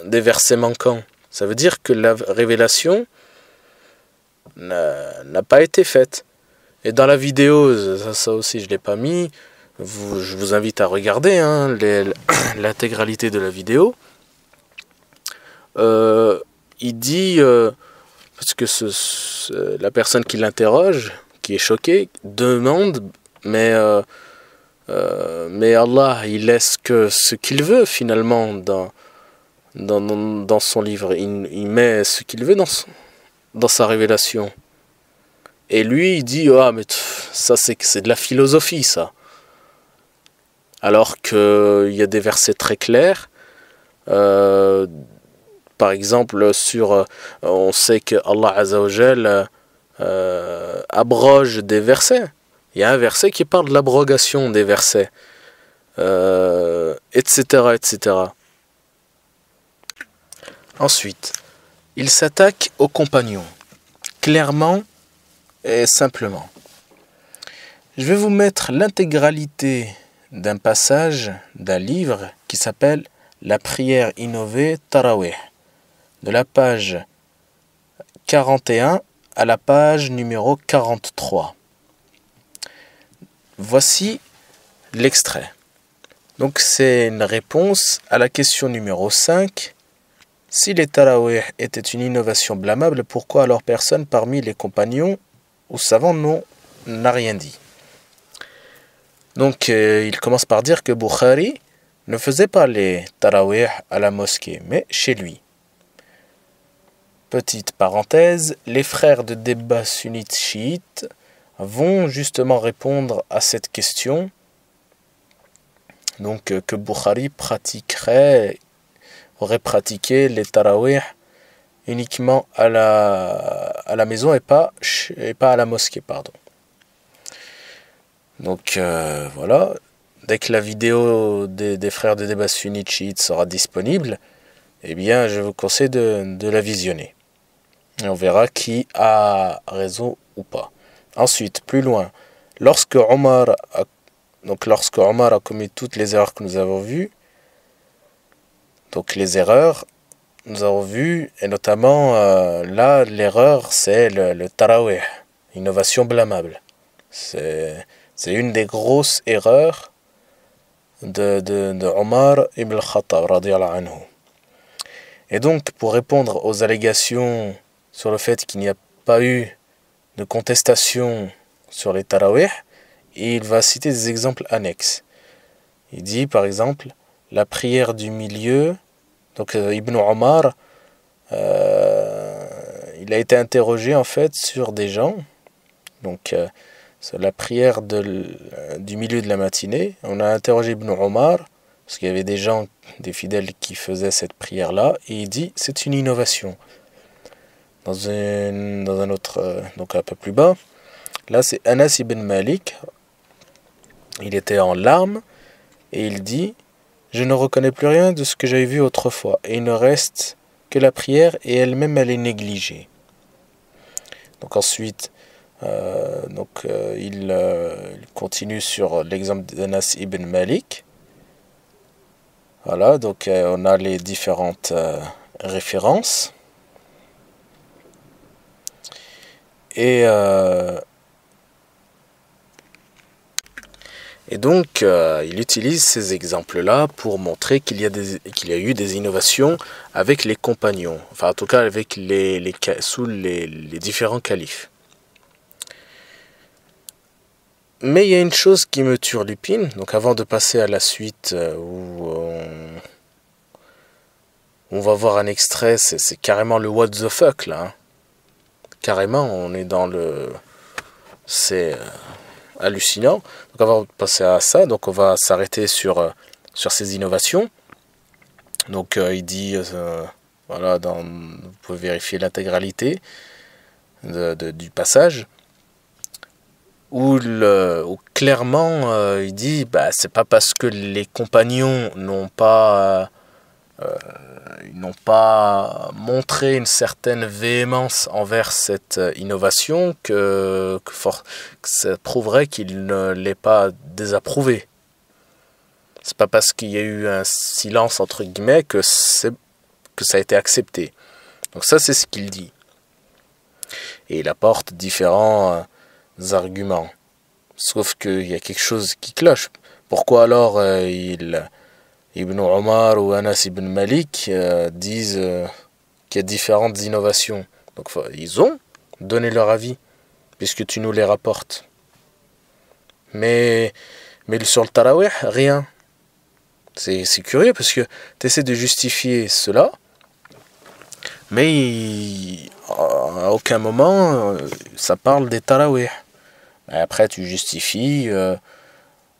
des versets manquants. Ça veut dire que la révélation n'a pas été faite. Et dans la vidéo, ça aussi je ne l'ai pas mis, je vous invite à regarder l'intégralité de la vidéo. Il dit, parce que la personne qui l'interroge, qui est choquée, demande, mais Allah, il laisse que ce qu'il veut finalement dans son livre. Il met ce qu'il veut dans sa révélation. Et lui, il dit, mais ça c'est de la philosophie, ça. Alors qu'il y a des versets très clairs. Par exemple, on sait que Allah Azza wa Jal abroge des versets. Il y a un verset qui parle de l'abrogation des versets, etc., etc. Ensuite, il s'attaque aux compagnons, clairement et simplement. Je vais vous mettre l'intégralité d'un passage d'un livre qui s'appelle La prière innovée Tarawih, de la page 41 à la page numéro 43. Voici l'extrait. Donc c'est une réponse à la question numéro 5. Si les Tarawih étaient une innovation blâmable, pourquoi alors personne parmi les compagnons ou savants n'a rien dit? Donc il commence par dire que Bukhari ne faisait pas les Tarawih à la mosquée, mais chez lui. Petite parenthèse, les frères de débat sunnites chiites vont justement répondre à cette question. Donc que Bukhari aurait pratiqué les Tarawih uniquement à la maison et pas à la mosquée, pardon. Donc voilà, dès que la vidéo des frères de débat sunnites chiites sera disponible, eh bien je vous conseille de la visionner. Et on verra qui a raison ou pas. Ensuite, plus loin, lorsque Omar a commis toutes les erreurs que nous avons vues, donc les erreurs, nous avons vu, et notamment là, l'erreur, c'est le Tarawih, innovation blâmable. C'est une des grosses erreurs de Omar ibn al-Khattab, radiyallahu anhu. Et donc, pour répondre aux allégations sur le fait qu'il n'y a pas eu de contestation sur les tarawih, et il va citer des exemples annexes. Il dit par exemple la prière du milieu. Donc Ibn Omar, il a été interrogé en fait sur des gens. Donc c'est la prière du milieu de la matinée. On a interrogé Ibn Omar parce qu'il y avait des gens, des fidèles qui faisaient cette prière-là, et il dit c'est une innovation. Dans un autre, donc un peu plus bas, là c'est Anas ibn Malik. Il était en larmes et il dit je ne reconnais plus rien de ce que j'avais vu autrefois, et il ne reste que la prière, et elle-même elle est négligée. Donc ensuite, il continue sur l'exemple d'Anas ibn Malik. Voilà, donc on a les différentes références. Et donc, il utilise ces exemples-là pour montrer qu'il y a eu des innovations avec les compagnons. Enfin, en tout cas, avec sous les différents califes. Mais il y a une chose qui me turlupine. Donc, avant de passer à la suite, où on va voir un extrait, c'est carrément le what the fuck, là. Hein. Carrément, on est dans le... C'est... hallucinant. Donc avant de passer à ça, donc on va s'arrêter sur ces innovations. Donc il dit, voilà, vous pouvez vérifier l'intégralité du passage, où clairement il dit, c'est pas parce que les compagnons n'ont pas montré une certaine véhémence envers cette innovation que ça prouverait qu'ils ne l'aient pas désapprouvé. C'est pas parce qu'il y a eu un silence entre guillemets que ça a été accepté. Donc ça, c'est ce qu'il dit. Et il apporte différents arguments. Sauf qu'il y a quelque chose qui cloche. Pourquoi alors Ibn Omar ou Anas ibn Malik disent qu'il y a différentes innovations? Donc ils ont donné leur avis, puisque tu nous les rapportes. Mais sur le tarawih, rien. C'est curieux, parce que tu essaies de justifier cela, mais à aucun moment ça parle des tarawih. Après tu justifies...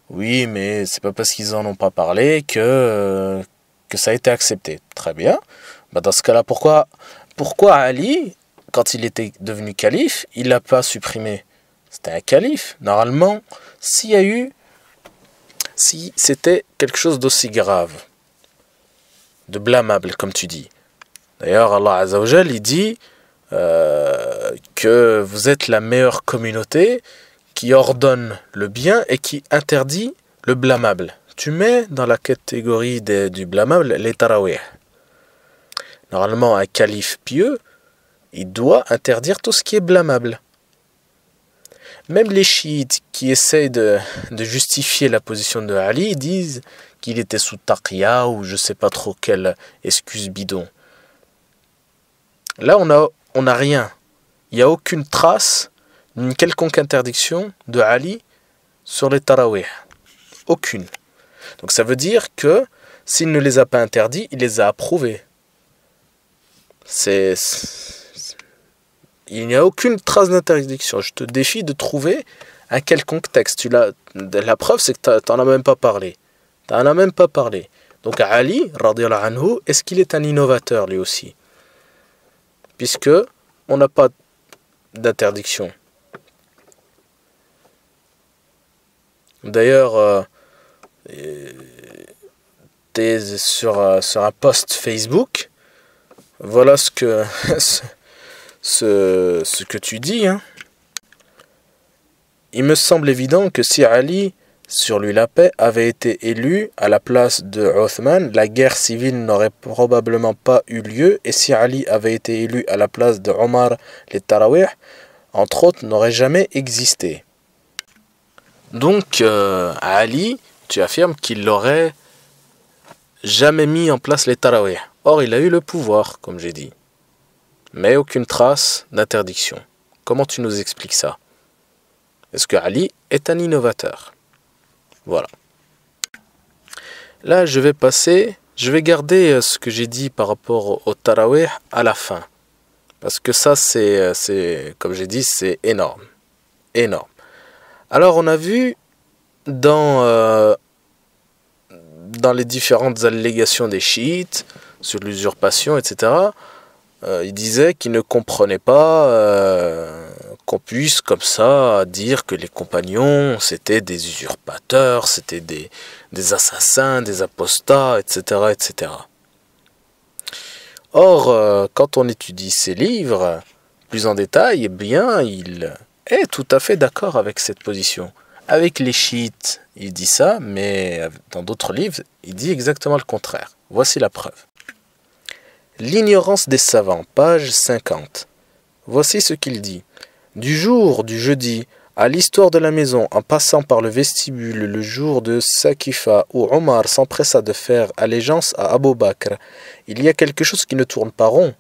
oui, mais c'est pas parce qu'ils en ont pas parlé que ça a été accepté. Très bien. Dans ce cas-là, pourquoi Ali, quand il était devenu calife, il l'a pas supprimé? C'était un calife. Normalement, si c'était quelque chose d'aussi grave, de blâmable, comme tu dis. D'ailleurs, Allah Azza wa Jal, il dit que vous êtes la meilleure communauté qui ordonne le bien et qui interdit le blâmable. Tu mets dans la catégorie du blâmable les tarawih. Normalement, un calife pieux, il doit interdire tout ce qui est blâmable. Même les chiites qui essayent de justifier la position de Ali disent qu'il était sous taqiyya ou je sais pas trop quelle excuse bidon. Là, on a rien. Il n'y a aucune trace une quelconque interdiction de Ali sur les tarawih. Aucune. Donc ça veut dire que s'il ne les a pas interdits, il les a approuvés. Il n'y a aucune trace d'interdiction. Je te défie de trouver un quelconque texte. La preuve, c'est que tu n'en as même pas parlé. Tu n'en as même pas parlé. Donc Ali, radiyallahu anhu, est-ce qu'il est un innovateur lui aussi? Puisque on n'a pas d'interdiction. D'ailleurs, t'es sur un post Facebook, voilà ce que tu dis. Hein. Il me semble évident que si Ali, sur lui la paix, avait été élu à la place de Othman, la guerre civile n'aurait probablement pas eu lieu, et si Ali avait été élu à la place de Omar, les tarawih, entre autres, n'auraient jamais existé. Donc, Ali, tu affirmes qu'il n'aurait jamais mis en place les tarawih. Or, il a eu le pouvoir, comme j'ai dit. mais aucune trace d'interdiction. Comment tu nous expliques ça? Est-ce que Ali est un innovateur? Voilà. Là, je vais garder ce que j'ai dit par rapport au Tarawih à la fin. Parce que ça, c'est comme j'ai dit, c'est énorme. Énorme. Alors, on a vu dans les différentes allégations des chiites sur l'usurpation, etc., il disait qu'il ne comprenait pas qu'on puisse comme ça dire que les compagnons c'était des usurpateurs, c'était des assassins, des apostats, etc., etc. Or, quand on étudie ces livres plus en détail, eh bien, il est tout à fait d'accord avec cette position. Avec les chiites, il dit ça, mais dans d'autres livres, il dit exactement le contraire. Voici la preuve. L'ignorance des savants, page 50. Voici ce qu'il dit. Du jour du jeudi à l'histoire de la maison, en passant par le vestibule le jour de Saqifa où Omar s'empressa de faire allégeance à Abu Bakr, il y a quelque chose qui ne tourne pas rond.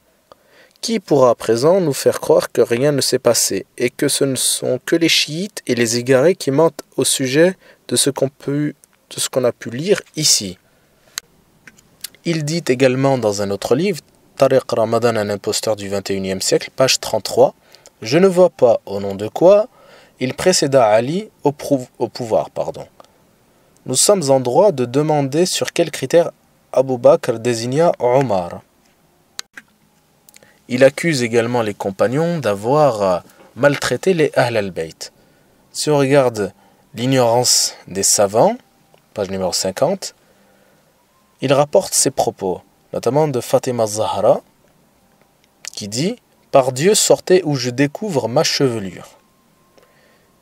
Qui pourra à présent nous faire croire que rien ne s'est passé et que ce ne sont que les chiites et les égarés qui mentent au sujet de ce qu'on a pu lire ici? Il dit également dans un autre livre, Tariq Ramadan, un imposteur du XXIe siècle, page 33, « Je ne vois pas au nom de quoi il précéda Ali au pouvoir. Nous sommes en droit de demander sur quels critères Abu Bakr désigna Omar. » Il accuse également les compagnons d'avoir maltraité les Ahl al-Bayt. Si on regarde l'ignorance des savants, page numéro 50, il rapporte ces propos, notamment de Fatima Zahra, qui dit « Par Dieu, sortez où je découvre ma chevelure ».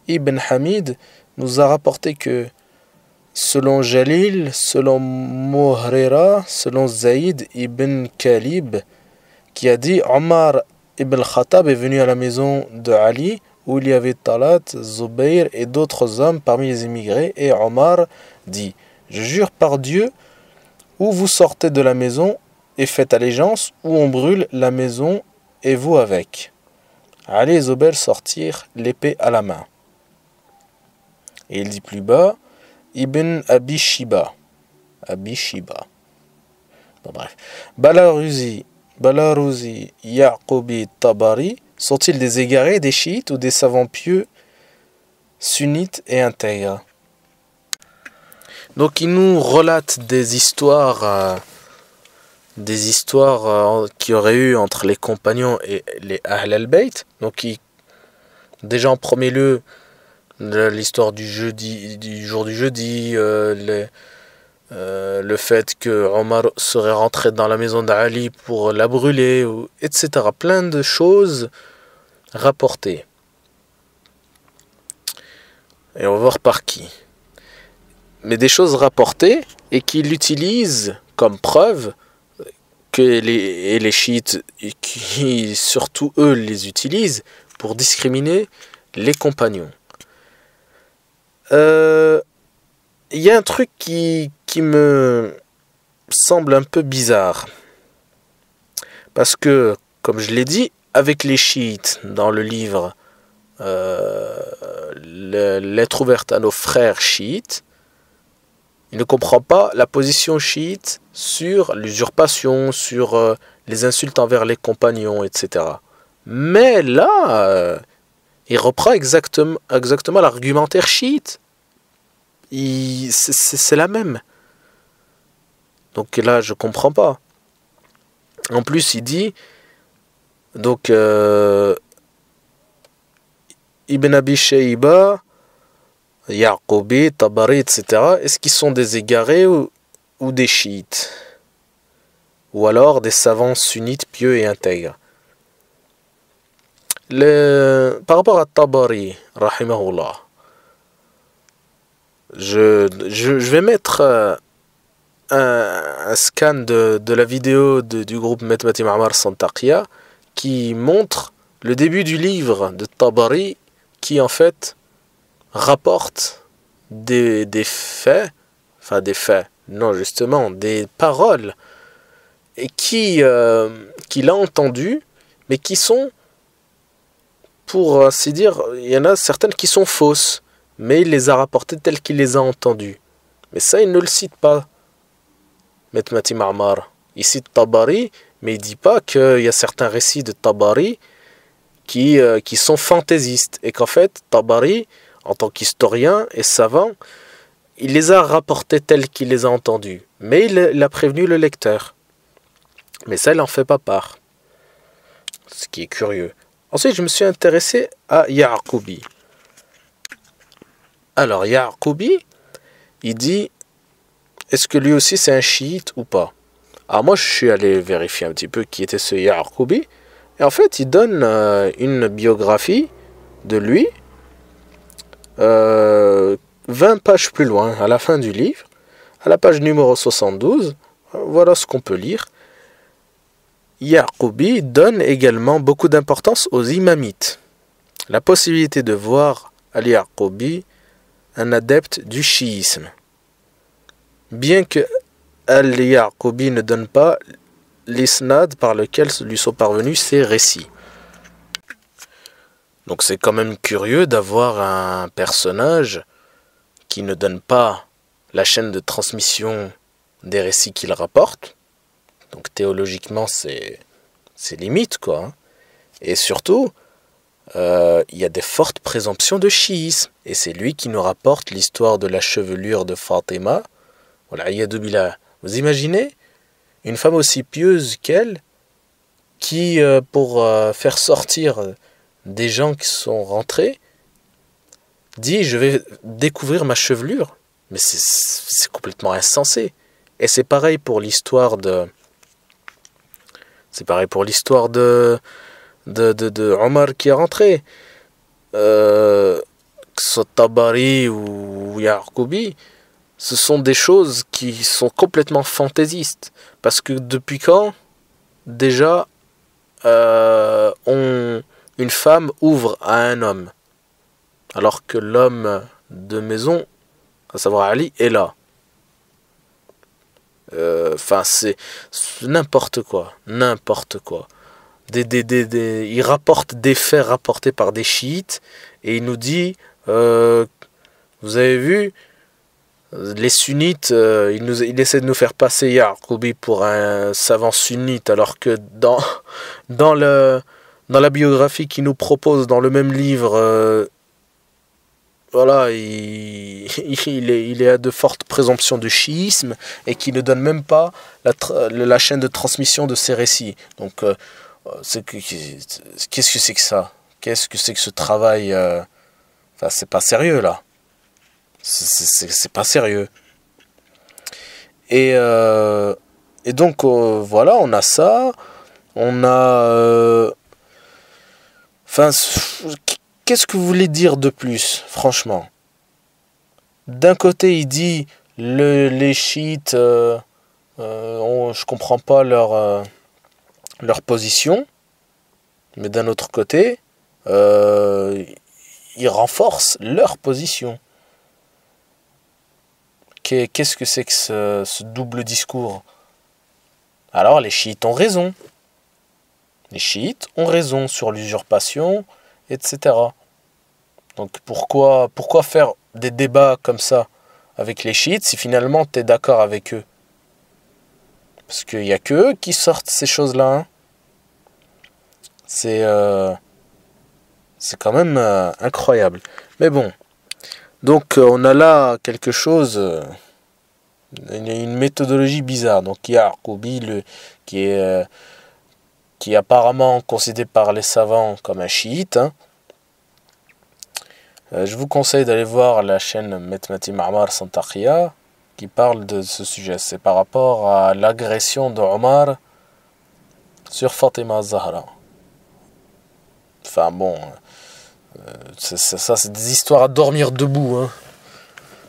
Ibn Hamid nous a rapporté que, selon Jalil, selon Muhrira, selon Zaïd ibn Kalib, qui a dit « Omar ibn Khattab est venu à la maison de Ali, où il y avait Talat, Zubayr et d'autres hommes parmi les immigrés, et Omar dit « Je jure par Dieu, ou vous sortez de la maison et faites allégeance, ou on brûle la maison et vous avec. » Ali et Zubayr sortirent l'épée à la main. Et il dit plus bas, Ibn Abi Shiba. Bon, bref. Balaruzi, Ya'qubi, Tabari sont-ils des égarés, des chiites ou des savants pieux, sunnites et intègres? Donc il nous relate des histoires qu'il y aurait eu entre les compagnons et les Ahl al-Bayt. Donc déjà en premier lieu, l'histoire du jour du jeudi, le fait que Omar serait rentré dans la maison d'Ali pour la brûler, etc. Plein de choses rapportées. Et on va voir par qui. Mais des choses rapportées et qu'il utilise comme preuve que les chiites, qui surtout eux les utilisent pour discriminer les compagnons. Il y a un truc qui me semble un peu bizarre. Parce que, comme je l'ai dit, avec les chiites, dans le livre Lettre ouverte à nos frères chiites, il ne comprend pas la position chiite sur l'usurpation, sur les insultes envers les compagnons, etc. Mais là, il reprend exactement l'argumentaire chiite. C'est la même. Donc là, je comprends pas. En plus, il dit, donc, Ibn Abi Shayba, Ya'qubi, Tabari, etc. Est-ce qu'ils sont des égarés ou des chiites? Ou alors des savants sunnites pieux et intègres? Par rapport à Tabari, rahimahullah, je vais mettre un scan de la vidéo du groupe Metmati Ma'mar Santaqiya qui montre le début du livre de Tabari qui en fait rapporte des faits, des paroles et qu'il a entendu, mais qui sont, pour ainsi dire, il y en a certaines qui sont fausses, mais il les a rapportées telles qu'il les a entendues. Mais ça, il ne le cite pas, Metmati Ma'mar. Il cite Tabari, mais il ne dit pas qu'il y a certains récits de Tabari qui sont fantaisistes, et qu'en fait, Tabari, en tant qu'historien et savant, il les a rapportés tels qu'il les a entendus, mais il a prévenu le lecteur. Mais ça, il n'en fait pas part, ce qui est curieux. Ensuite, je me suis intéressé à Ya'qoubi. Alors, Ya'qoubi, il dit, est-ce que lui aussi c'est un chiite ou pas? Alors moi, je suis allé vérifier un petit peu qui était ce Ya'qoubi, et en fait, il donne une biographie de lui, 20 pages plus loin, à la fin du livre, à la page numéro 72, voilà ce qu'on peut lire. Ya'qoubi donne également beaucoup d'importance aux imamites. La possibilité de voir Al-Ya'qoubi un adepte du chiisme. Bien que Al-Ya'qoubi ne donne pas l'isnad par lequel lui sont parvenus ces récits. Donc c'est quand même curieux d'avoir un personnage qui ne donne pas la chaîne de transmission des récits qu'il rapporte. Donc théologiquement c'est limite quoi. Hein. Et surtout, il y a des fortes présomptions de chiisme. Et c'est lui qui nous rapporte l'histoire de la chevelure de Fatima. Voilà, vous imaginez une femme aussi pieuse qu'elle, qui pour faire sortir des gens qui sont rentrés, dit je vais découvrir ma chevelure. Mais c'est complètement insensé. Et c'est pareil pour l'histoire de... C'est pareil pour l'histoire de Omar qui est rentré. Que ce soit Tabari ou Ya'qoubi, ce sont des choses qui sont complètement fantaisistes. Parce que depuis quand, déjà, une femme ouvre à un homme, alors que l'homme de maison, à savoir Ali, est là. Enfin, c'est n'importe quoi. Il rapporte des faits rapportés par des chiites et il nous dit, vous avez vu, les sunnites, il essaie de nous faire passer Ya'qoubi pour un savant sunnite, alors que dans la biographie qu'il nous propose dans le même livre, voilà, il est à de fortes présomptions de chiisme et qui ne donne même pas la chaîne de transmission de ses récits. Donc, qu'est-ce que c'est que ça? Qu'est-ce que c'est que ce travail? Enfin, c'est pas sérieux là. C'est pas sérieux. Et donc, voilà, on a ça. On a... Enfin... Qu'est-ce que vous voulez dire de plus, franchement? D'un côté, il dit les chiites, je comprends pas leur position, mais d'un autre côté, ils renforcent leur position. Qu'est-ce que c'est que ce double discours? Alors, les chiites ont raison. Les chiites ont raison sur l'usurpation, etc. Donc pourquoi faire des débats comme ça avec les chiites si finalement tu es d'accord avec eux? Parce qu'il n'y a que eux qui sortent ces choses-là. Hein. C'est quand même incroyable. Mais bon, donc on a là quelque chose, une méthodologie bizarre. Donc Ya'qoubi qui est apparemment considéré par les savants comme un chiite. Hein. Je vous conseille d'aller voir la chaîne Metmati Ma'mar Santakhia qui parle de ce sujet. C'est par rapport à l'agression de Omar sur Fatima Zahra. Enfin bon, ça c'est des histoires à dormir debout. Hein.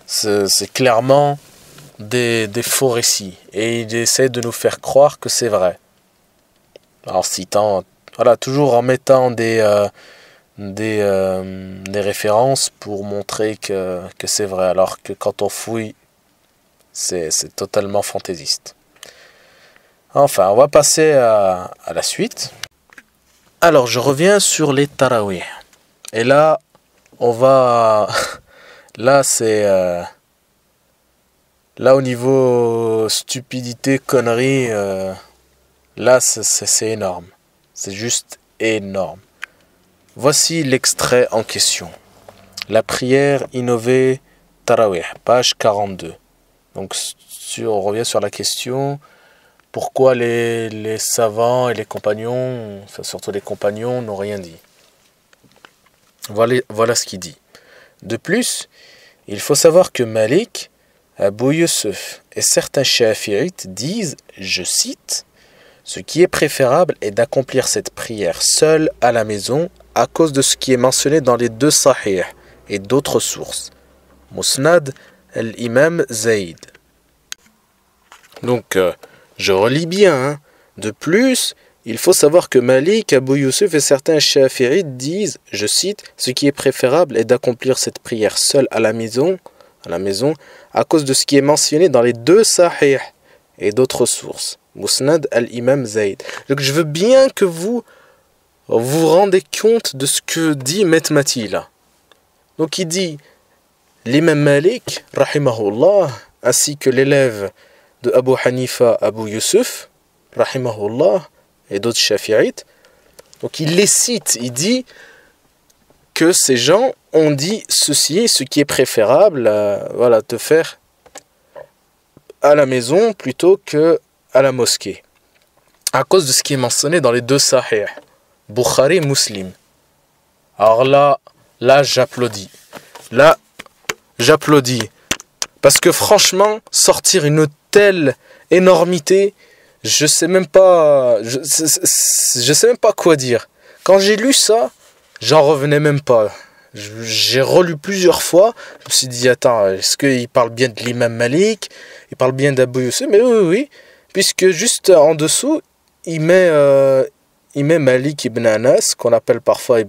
C'est clairement des faux récits. Et il essaie de nous faire croire que c'est vrai. Alors citant, voilà, toujours en mettant des références pour montrer que c'est vrai, alors que quand on fouille, c'est totalement fantaisiste. Enfin, on va passer à la suite. Alors, je reviens sur les tarawih. Et là, on va... Là, c'est... Là, au niveau stupidité, connerie, là, c'est énorme. C'est juste énorme. Voici l'extrait en question. La prière innovée tarawih, page 42. Donc, on revient sur la question... Pourquoi les savants et les compagnons, enfin surtout les compagnons, n'ont rien dit. Voilà ce qu'il dit. De plus, il faut savoir que Malik, Abu Yusuf et certains shafi'ites disent, je cite, « Ce qui est préférable est d'accomplir cette prière seule à la maison à cause de ce qui est mentionné dans les deux sahih et d'autres sources. » Musnad al-Imam Zayd. Donc, je relis bien. Hein. De plus, il faut savoir que Malik, Abu Yusuf et certains shafi'ites disent, je cite, « Ce qui est préférable est d'accomplir cette prière seule à la maison, à cause de ce qui est mentionné dans les deux sahih et d'autres sources. » Musnad al-Imam Zayd. Donc je veux bien que vous vous rendez compte de ce que dit Metmati là. Donc il dit, l'imam Malik, rahimahullah, ainsi que l'élève de Abu Hanifa, Abu Yusuf, rahimahullah, et d'autres shafi'ites. Donc il les cite, il dit que ces gens ont dit ceci, ce qui est préférable, voilà, de faire à la maison plutôt que à la mosquée. À cause de ce qui est mentionné dans les deux sahih, Bukhari et Muslim. Alors là j'applaudis. Là, j'applaudis. Parce que franchement, sortir une telle énormité, je sais même pas quoi dire. Quand j'ai lu ça, j'en revenais même pas. J'ai relu plusieurs fois. Je me suis dit, attends, est-ce qu'il parle bien de l'imam Malik? Il parle bien d'Abu Yusuf? Mais oui. Puisque juste en dessous, il met Malik ibn Anas, qu'on appelle parfois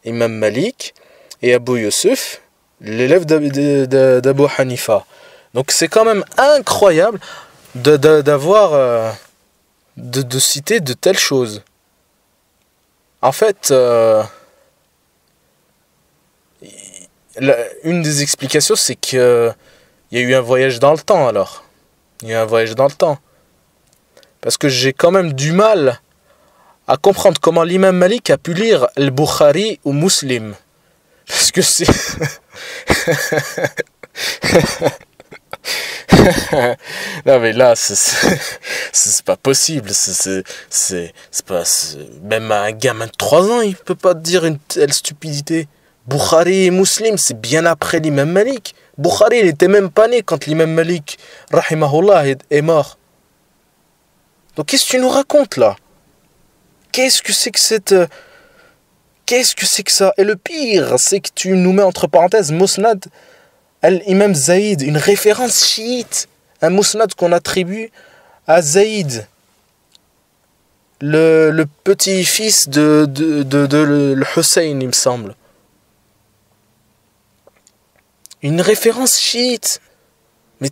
imam Malik, et Abu Yusuf, l'élève d'Abu Hanifa. Donc c'est quand même incroyable d'avoir de citer de telles choses. En fait, une des explications, c'est qu'il y a eu un voyage dans le temps alors. Il y a eu un voyage dans le temps. Parce que j'ai quand même du mal à comprendre comment l'imam Malik a pu lire le Bukhari ou Muslim. Parce que c'est... Non mais là c'est pas possible, c'est pas, même un gamin de 3 ans il peut pas dire une telle stupidité. Bukhari et Muslim, c'est bien après l'imam Malik. Bukhari il était même pas né quand l'imam Malik rahimahullah est mort. Donc qu'est-ce que tu nous racontes là? Qu'est-ce que c'est que ça? Et le pire, c'est que tu nous mets entre parenthèses Musnad al-Imam Zayd, une référence chiite, un musnad qu'on attribue à Zayd, le petit-fils de le Hussein, il me semble. Une référence chiite. Mais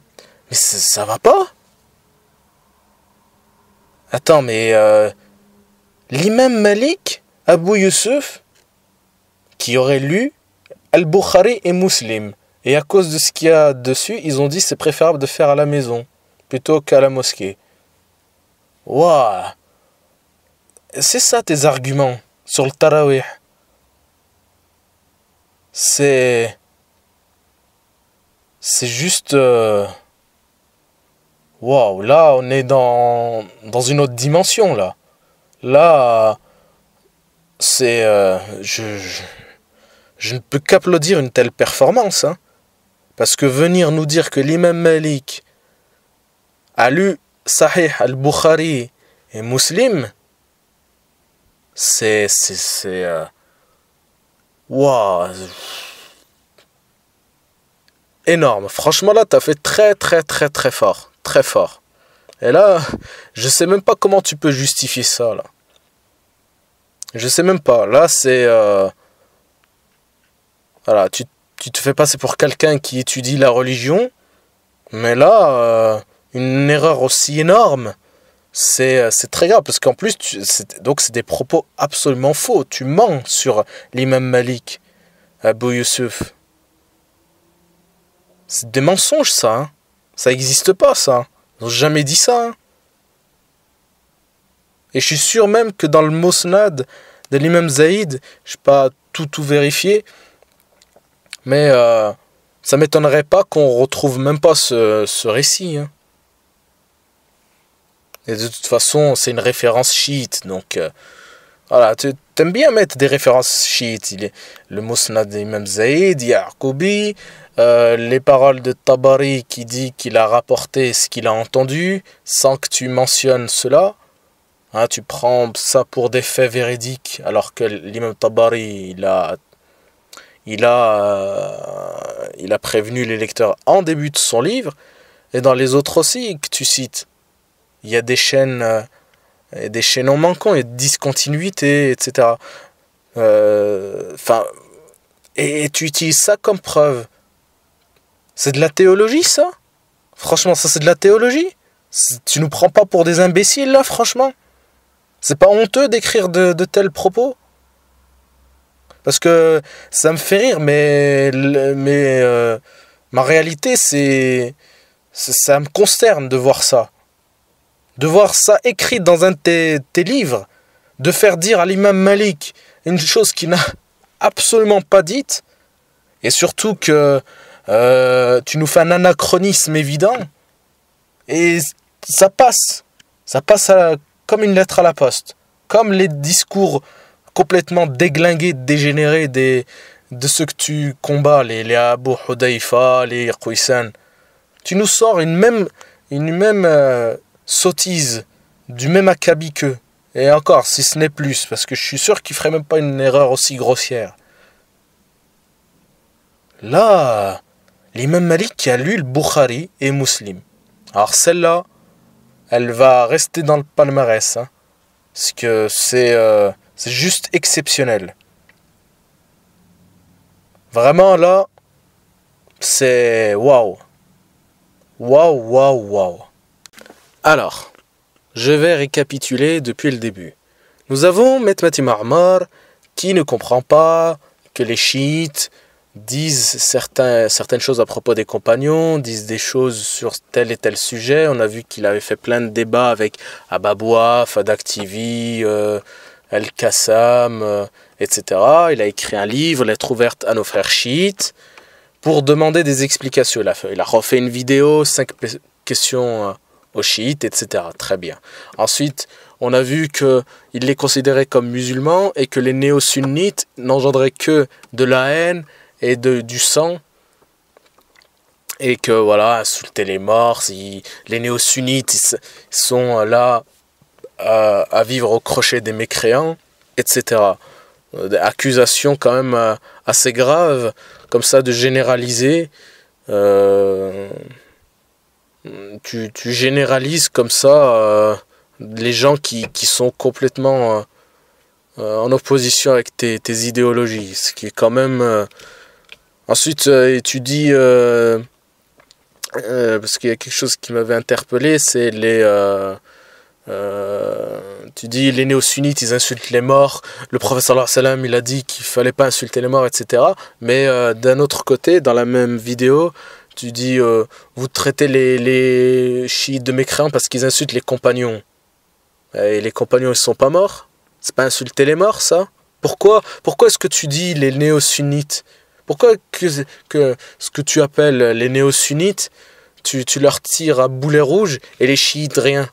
ça va pas? Attends, mais l'imam Malik, Abu Yusuf, qui aurait lu Al-Bukhari et Muslim, et à cause de ce qu'il y a dessus, ils ont dit c'est préférable de faire à la maison plutôt qu'à la mosquée. Waouh! C'est ça tes arguments sur le tarawih. C'est juste... Waouh, là on est dans une autre dimension là. Là, c'est... je ne peux qu'applaudir une telle performance. Hein. Parce que venir nous dire que l'imam Malik a lu Sahih al-Bukhari et Muslim, c'est waouh, énorme. Franchement là, t'as fait très très très très fort. Très fort. Et là, je sais même pas comment tu peux justifier ça là. Je sais même pas. Là, c'est... Voilà, tu te fais passer pour quelqu'un qui étudie la religion, mais là, une erreur aussi énorme, c'est très grave, parce qu'en plus, donc c'est des propos absolument faux. Tu mens sur l'imam Malik, Abu Yusuf. C'est des mensonges, ça. Hein. Ça n'existe pas, ça. Ils n'ont jamais dit ça. Hein. Et je suis sûr même que dans le Musnad de l'imam Zaïd, je n'ai pas tout vérifié, mais ça ne m'étonnerait pas qu'on retrouve même pas ce récit. Hein. Et de toute façon, c'est une référence chiite, donc voilà, tu aimes bien mettre des références chiites. Le Musnad d'imam Zaïd, Ya'qoubi, les paroles de Tabari qui dit qu'il a rapporté ce qu'il a entendu, sans que tu mentionnes cela. Hein, tu prends ça pour des faits véridiques, alors que l'imam Tabari, il a prévenu les lecteurs en début de son livre, et dans les autres aussi que tu cites. Il y a des chaînes en manquant, il y a des discontinuités, etc. Et tu utilises ça comme preuve. C'est de la théologie, ça? Franchement, ça c'est de la théologie? Tu nous prends pas pour des imbéciles, là, franchement? C'est pas honteux d'écrire de tels propos? Parce que ça me fait rire, mais ma réalité, ça me consterne de voir ça. De voir ça écrit dans un de tes livres, de faire dire à l'imam Malik une chose qu'il n'a absolument pas dite, et surtout que tu nous fais un anachronisme évident, et ça passe comme une lettre à la poste, comme les discours complètement déglingués, dégénérés de ceux que tu combats, les Abu Hudayfa, les Quysan. Tu nous sors une même sottise, du même acabit qu'eux. Et encore, si ce n'est plus, parce que je suis sûr qu'il ne ferait même pas une erreur aussi grossière. Là, l'imam Malik qui a lu le Bukhari et Muslim. Alors celle-là, elle va rester dans le palmarès. Hein, parce que c'est juste exceptionnel. Vraiment là, c'est waouh. Waouh, waouh, waouh. Alors, je vais récapituler depuis le début. Nous avons Metmati Ma'mar qui ne comprend pas que les chiites disent certaines choses à propos des compagnons, disent des choses sur tel et tel sujet. On a vu qu'il avait fait plein de débats avec Ababoua, Fadak TV, Al-Qassam, etc. Il a écrit un livre, Lettre ouverte à nos frères chiites, pour demander des explications. Il a refait une vidéo, 5 questions aux chiites, etc. Très bien. Ensuite, on a vu qu'il les considérait comme musulmans et que les néo-sunnites n'engendraient que de la haine et du sang. Et que voilà, insulter les morts, les néo-sunnites ils sont là à vivre au crochet des mécréants, etc. Des accusations quand même assez graves, comme ça, de généraliser. Tu généralises comme ça les gens qui sont complètement en opposition avec tes idéologies, ce qui est quand même... Ensuite, tu dis... parce qu'il y a quelque chose qui m'avait interpellé, c'est tu dis les néo-sunnites ils insultent les morts, le prophète sallallahu alayhi wa sallam il a dit qu'il fallait pas insulter les morts, etc. Mais d'un autre côté, dans la même vidéo, tu dis vous traitez les chiites de mécréants parce qu'ils insultent les compagnons. Et les compagnons ils sont pas morts? C'est pas insulter les morts, ça? Pourquoi est-ce que tu dis les néo-sunnites? Pourquoi que ce que tu appelles les néo-sunnites, tu leur tires à boulet rouge et les chiites rien?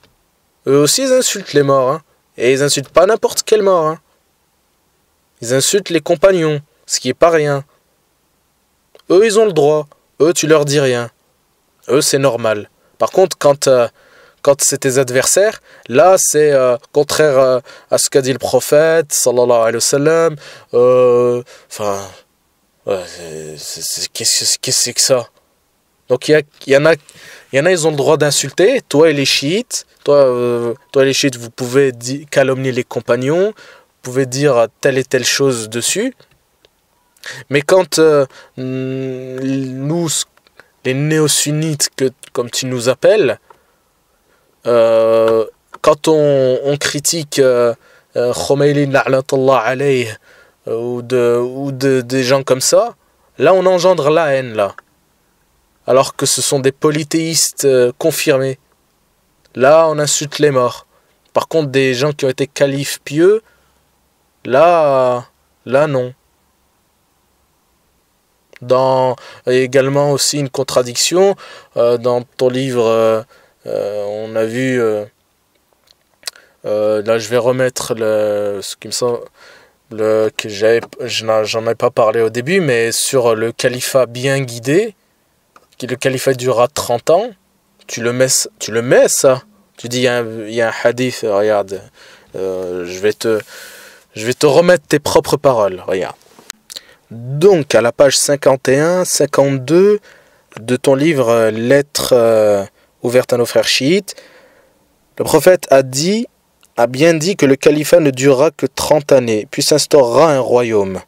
Eux aussi ils insultent les morts, hein. Et ils insultent pas n'importe quelle mort, hein. Ils insultent les compagnons, ce qui est pas rien. Eux ils ont le droit, eux tu leur dis rien. Eux c'est normal. Par contre quand c'est tes adversaires, là c'est contraire à ce qu'a dit le prophète sallallahu alayhi wa sallam. Qu'est-ce que c'est que ça? Donc il y en a ils ont le droit d'insulter, toi et les chiites, toi et les chiites vous pouvez calomnier les compagnons, vous pouvez dire telle et telle chose dessus. Mais quand nous, les néo-sunnites, comme tu nous appelles, quand on critique Khomeini la'natullah alayh ou des gens comme ça, là on engendre la haine là. Alors que ce sont des polythéistes confirmés. Là on insulte les morts. Par contre des gens qui ont été califes pieux, là non. Il y a également aussi une contradiction dans ton livre. On a vu là je vais remettre ce qui me semble que j'en ai pas parlé au début, mais sur le califat bien guidé, qui le califat durera 30 ans, tu le mets ça. Tu dis il y a un hadith, regarde, je vais te remettre tes propres paroles, regarde. Donc à la page 51, 52 de ton livre Lettres ouvertes à nos frères chiites, le prophète a bien dit que le califat ne durera que 30 années, puis s'instaurera un royaume.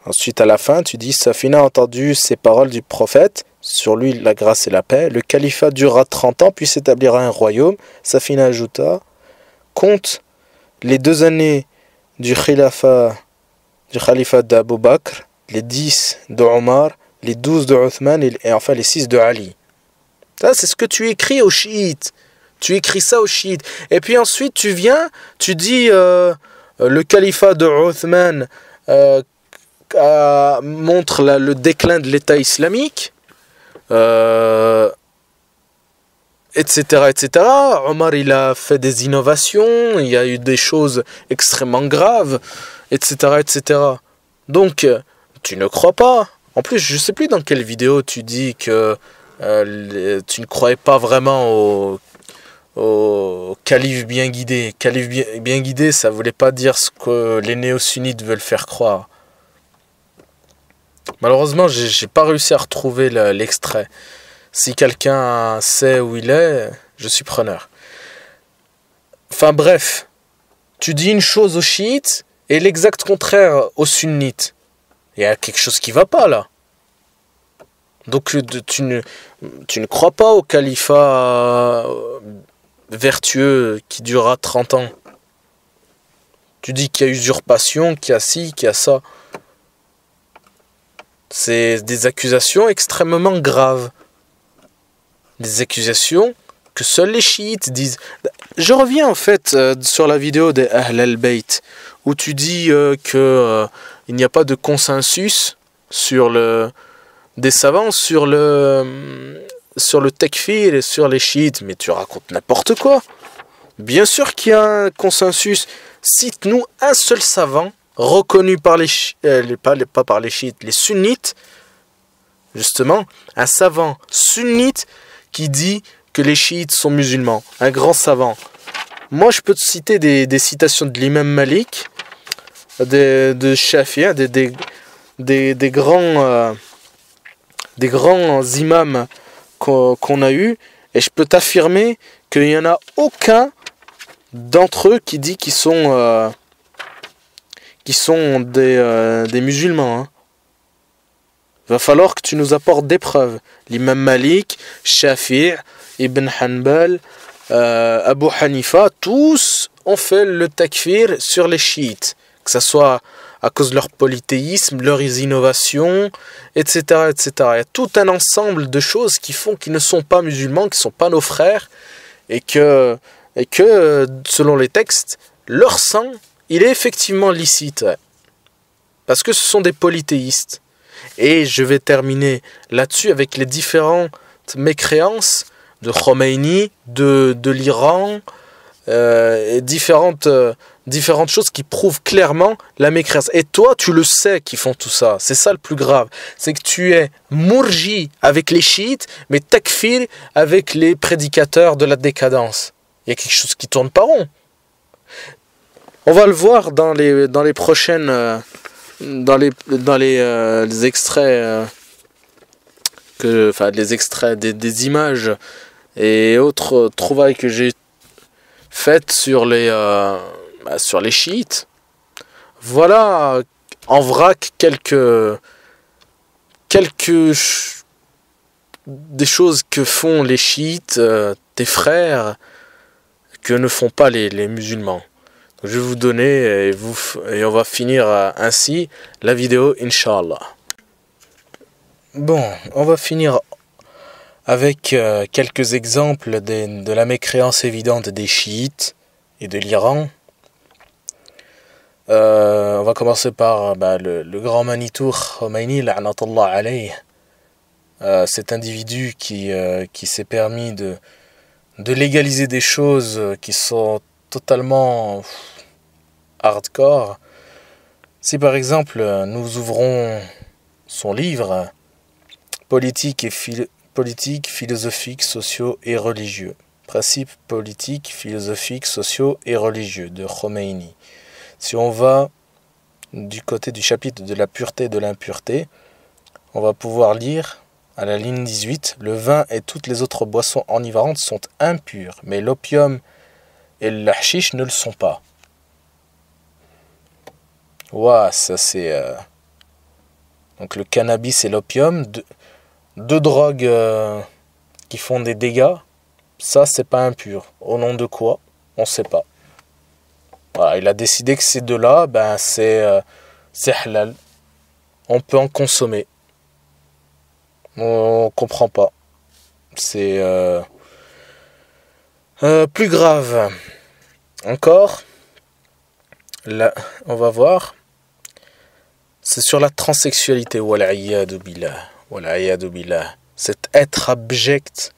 Ensuite, à la fin, tu dis, Safina a entendu ces paroles du prophète, sur lui la grâce et la paix. Le califat durera 30 ans, puis s'établira un royaume. Safina ajouta, compte les 2 années du khalifa d'Abu Bakr, les 10 de Omar, les 12 de Uthman et enfin les 6 de Ali. Ça, c'est ce que tu écris aux chiites. Tu écris ça aux chiites. Et puis ensuite, tu viens, tu dis le califat de Uthman montre le déclin de l'État islamique, etc., etc. Omar, il a fait des innovations, il y a eu des choses extrêmement graves, etc., etc. Donc, tu ne crois pas. En plus, je ne sais plus dans quelle vidéo tu dis que tu ne croyais pas vraiment au calife bien guidé. Calife bien guidé, ça ne voulait pas dire ce que les néo-sunnites veulent faire croire. Malheureusement, j'ai pas réussi à retrouver l'extrait. Si quelqu'un sait où il est, je suis preneur. Enfin bref, tu dis une chose aux chiites et l'exact contraire aux sunnites. Il y a quelque chose qui va pas là. Donc tu ne crois pas au califat vertueux qui durera 30 ans. Tu dis qu'il y a usurpation, qu'il y a ci, qu'il y a ça. C'est des accusations extrêmement graves. Des accusations que seuls les chiites disent. Je reviens en fait sur la vidéo des Ahl al-Bayt où tu dis que il n'y a pas de consensus des savants sur le takfir et sur les chiites. Mais tu racontes n'importe quoi. Bien sûr qu'il y a un consensus. Cite-nous un seul savant reconnu par pas par les chiites, les sunnites, justement, un savant sunnite qui dit que les chiites sont musulmans, un grand savant. Moi, je peux te citer des citations de l'imam Malik, de Shafi'i, des grands imams qu'on a eus, et je peux t'affirmer qu'il n'y en a aucun d'entre eux qui dit qu'ils sont des musulmans. Hein. Va falloir que tu nous apportes des preuves. L'imam Malik, Shafi'i, Ibn Hanbal, Abu Hanifa, tous ont fait le takfir sur les chiites. Que ce soit à cause de leur polythéisme, leurs innovations, etc., etc. Il y a tout un ensemble de choses qui font qu'ils ne sont pas musulmans, qui ne sont pas nos frères, et que selon les textes, leur sang, il est effectivement licite. Ouais. Parce que ce sont des polythéistes. Et je vais terminer là-dessus avec les différentes mécréances de Khomeini, de l'Iran, et différentes choses qui prouvent clairement la mécréance. Et toi, tu le sais qu'ils font tout ça. C'est ça le plus grave. C'est que tu es mourji avec les chiites, mais takfir avec les prédicateurs de la décadence. Il y a quelque chose qui tourne pas rond. On va le voir dans les prochaines... dans les extraits les extraits des images et autres trouvailles que j'ai faites sur les chiites. Voilà en vrac quelques des choses que font les chiites, tes frères, que ne font pas les musulmans. Donc, je vais vous donner et on va finir ainsi la vidéo, Inch'Allah. Bon, on va finir avec quelques exemples de la mécréance évidente des chiites et de l'Iran. On va commencer par le grand Manitou Khomeini, la'natullah alayh. Cet individu qui s'est permis de légaliser des choses qui sont totalement hardcore. Si par exemple nous ouvrons son livre Politique, philosophiques, sociaux et religieux. Principes politiques, philosophiques, sociaux et religieux de Khomeini. Si on va du côté du chapitre de la pureté et de l'impureté, on va pouvoir lire à la ligne 18, le vin et toutes les autres boissons enivrantes sont impures, mais l'opium et le hashish ne le sont pas. Ouah, ça c'est... Donc le cannabis et l'opium, deux drogues qui font des dégâts, ça c'est pas impur. Au nom de quoi? On sait pas. Voilà, il a décidé que ces deux-là, c'est halal. On peut en consommer. On comprend pas. C'est plus grave. Encore, là, on va voir. C'est sur la transsexualité. Wal'iyadu billah. Wal'iyadu billah. Cet être abject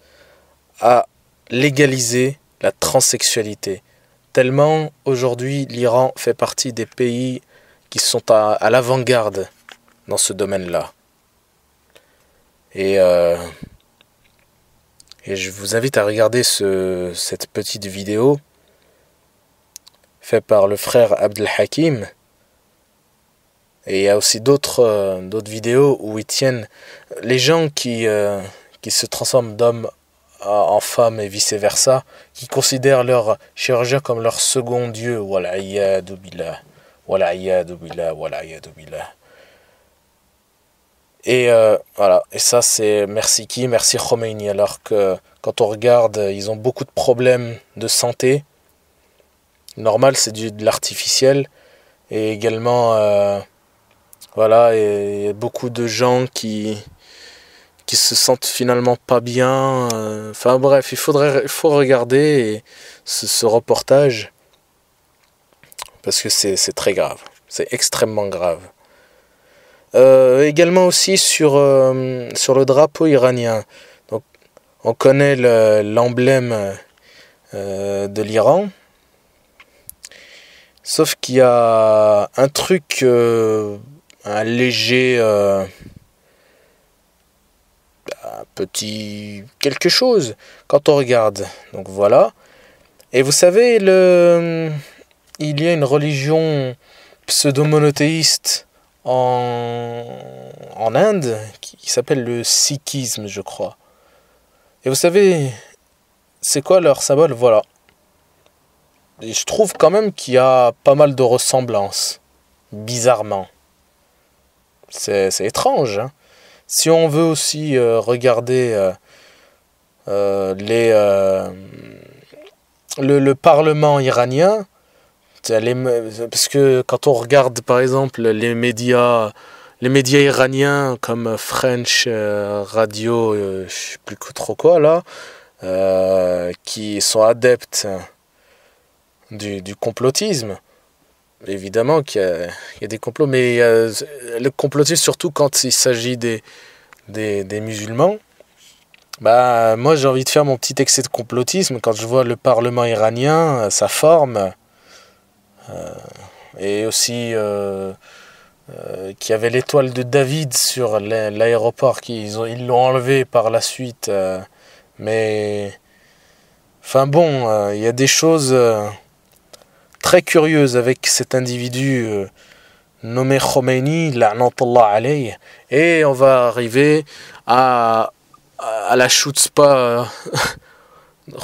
à légaliser la transsexualité. Tellement aujourd'hui l'Iran fait partie des pays qui sont à l'avant-garde dans ce domaine-là. Et je vous invite à regarder cette petite vidéo faite par le frère Abdel Hakim. Et il y a aussi d'autres vidéos où ils tiennent les gens qui se transforment d'hommes en femmes et vice-versa, qui considèrent leur chirurgien comme leur second dieu. Wal'iyadu billah. Wal'iyadu billah. Wal'iyadu billah. Et voilà, et ça c'est merci qui? Merci Khomeini. Alors que quand on regarde, ils ont beaucoup de problèmes de santé. Normal, c'est de l'artificiel. Et également, voilà, et beaucoup de gens qui se sentent finalement pas bien. Enfin bref, il faut regarder ce reportage parce que c'est très grave. C'est extrêmement grave. Également aussi sur le drapeau iranien. Donc, on connaît l'emblème de l'Iran. Sauf qu'il y a un truc, un léger, un petit quelque chose quand on regarde. Donc voilà. Et vous savez, il y a une religion pseudo-monothéiste en Inde qui s'appelle le sikhisme, je crois. Et vous savez, c'est quoi leur symbole? Voilà. Et je trouve quand même qu'il y a pas mal de ressemblances, bizarrement. C'est étrange, hein. Si on veut aussi regarder le Parlement iranien, parce que quand on regarde par exemple les médias iraniens comme French Radio, je sais plus trop quoi là, qui sont adeptes du complotisme, évidemment qu'il y a des complots, mais le complotisme surtout quand il s'agit des musulmans. Moi j'ai envie de faire mon petit excès de complotisme quand je vois le Parlement iranien, sa forme, et aussi qu'il y avait l'étoile de David sur l'aéroport, ils l'ont enlevé par la suite, mais enfin bon, il y a des choses très curieuses avec cet individu nommé Khomeini, la'natullah alayh, et on va arriver à la chutzpah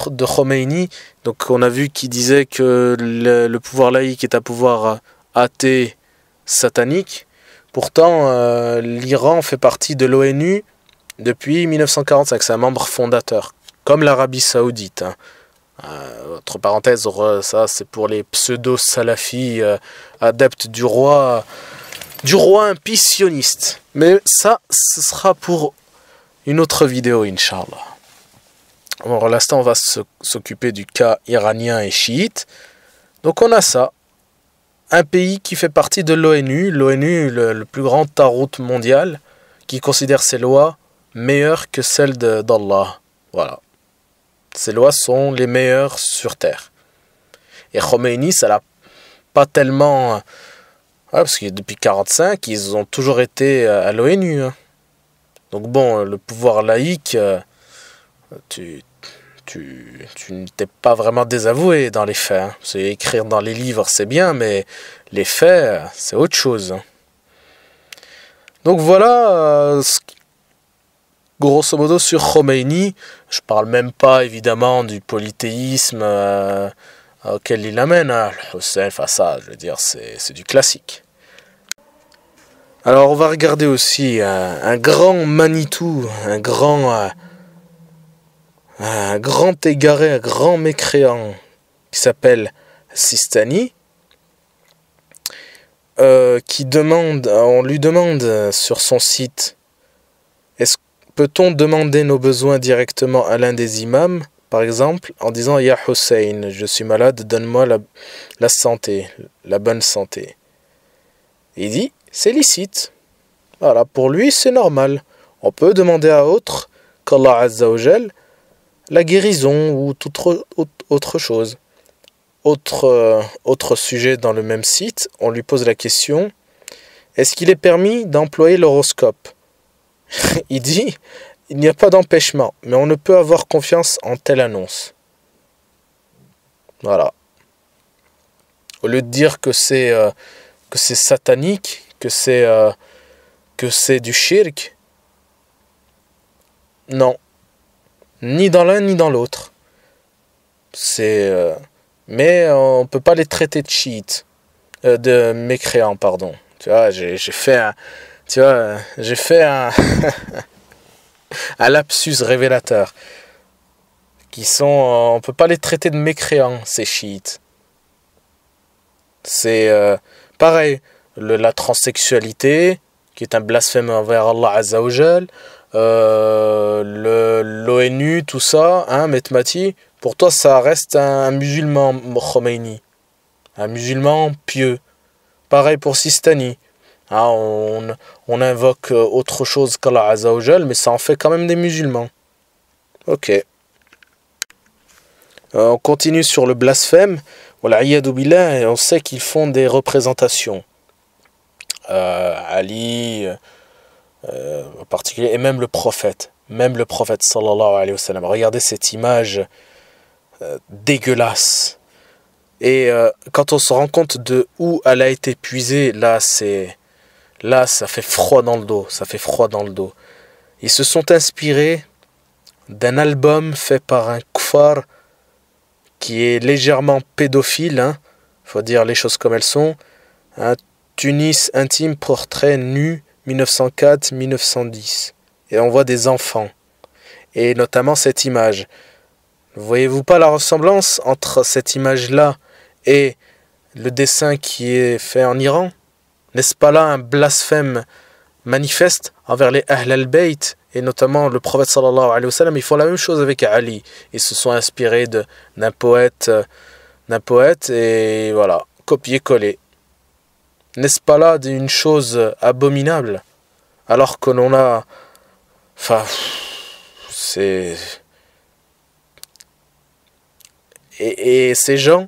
de Khomeini. Donc on a vu qu'il disait que le pouvoir laïque est un pouvoir athée satanique. Pourtant, l'Iran fait partie de l'ONU depuis 1945, c'est un membre fondateur, comme l'Arabie Saoudite, hein. Entre parenthèses, ça c'est pour les pseudo-salafis adeptes du roi impie sioniste. Mais ça, ce sera pour une autre vidéo, Inch'Allah. Bon, pour l'instant, on va s'occuper du cas iranien et chiite. Donc on a ça. Un pays qui fait partie de l'ONU, le plus grand tarout mondial, qui considère ses lois meilleures que celles d'Allah. Voilà. Ces lois sont les meilleures sur Terre. Et Khomeini, ça l'a pas tellement... Ouais, parce que depuis 1945, ils ont toujours été à l'ONU. Hein. Donc bon, le pouvoir laïque, tu n'étais pas vraiment désavoué dans les faits. Hein. C'est écrire dans les livres, c'est bien, mais les faits, c'est autre chose. Hein. Donc voilà, grosso modo sur Khomeini. Je parle même pas évidemment du polythéisme auquel il amène. Hein. Le Hussein, enfin ça, je veux dire, c'est du classique. Alors on va regarder aussi un grand Manitou, un grand égaré, un grand mécréant qui s'appelle Sistani, on lui demande sur son site, peut-on demander nos besoins directement à l'un des imams, par exemple, en disant Ya Hussein, je suis malade, donne-moi la santé, la bonne santé. Il dit, c'est licite. Voilà, pour lui, c'est normal. On peut demander à autre qu'Allah Azza wa Jal la guérison ou toute autre chose. Autre sujet dans le même site, on lui pose la question, est-ce qu'il est permis d'employer l'horoscope? Il dit, il n'y a pas d'empêchement, mais on ne peut avoir confiance en telle annonce. Voilà. Au lieu de dire que c'est satanique, que c'est du shirk, non. Ni dans l'un ni dans l'autre. Mais on ne peut pas les traiter de chiites, de mécréants, pardon. Tu vois, j'ai fait un un lapsus révélateur. On peut pas les traiter de mécréants, ces chiites. C'est pareil, la transsexualité, qui est un blasphème envers Allah Azza wa Jal, l'ONU, tout ça, hein, Metmati, pour toi ça reste un musulman, Khomeini, un musulman pieux. Pareil pour Sistani. Hein, on invoque autre chose qu'Allah Azza wa Jal, mais ça en fait quand même des musulmans. Ok. On continue sur le blasphème. Wal'iyadu billah, et on sait qu'ils font des représentations. Ali, en particulier, et même le prophète sallallahu alayhi wa sallam. Regardez cette image dégueulasse. Et quand on se rend compte de où elle a été puisée, là, ça fait froid dans le dos. Ils se sont inspirés d'un album fait par un kuffar qui est légèrement pédophile, hein, faut dire les choses comme elles sont. Un Tunis intime, portrait nu, 1904-1910. Et on voit des enfants. Et notamment cette image. Voyez-vous pas la ressemblance entre cette image-là et le dessin qui est fait en Iran? N'est-ce pas là un blasphème manifeste envers les Ahl al-Bayt et notamment le prophète sallallahu alayhi wa sallam? Ils font la même chose avec Ali. Ils se sont inspirés d'un poète et voilà, copier-coller. N'est-ce pas là une chose abominable? Alors que l'on a... Enfin, c'est... Et ces gens-là,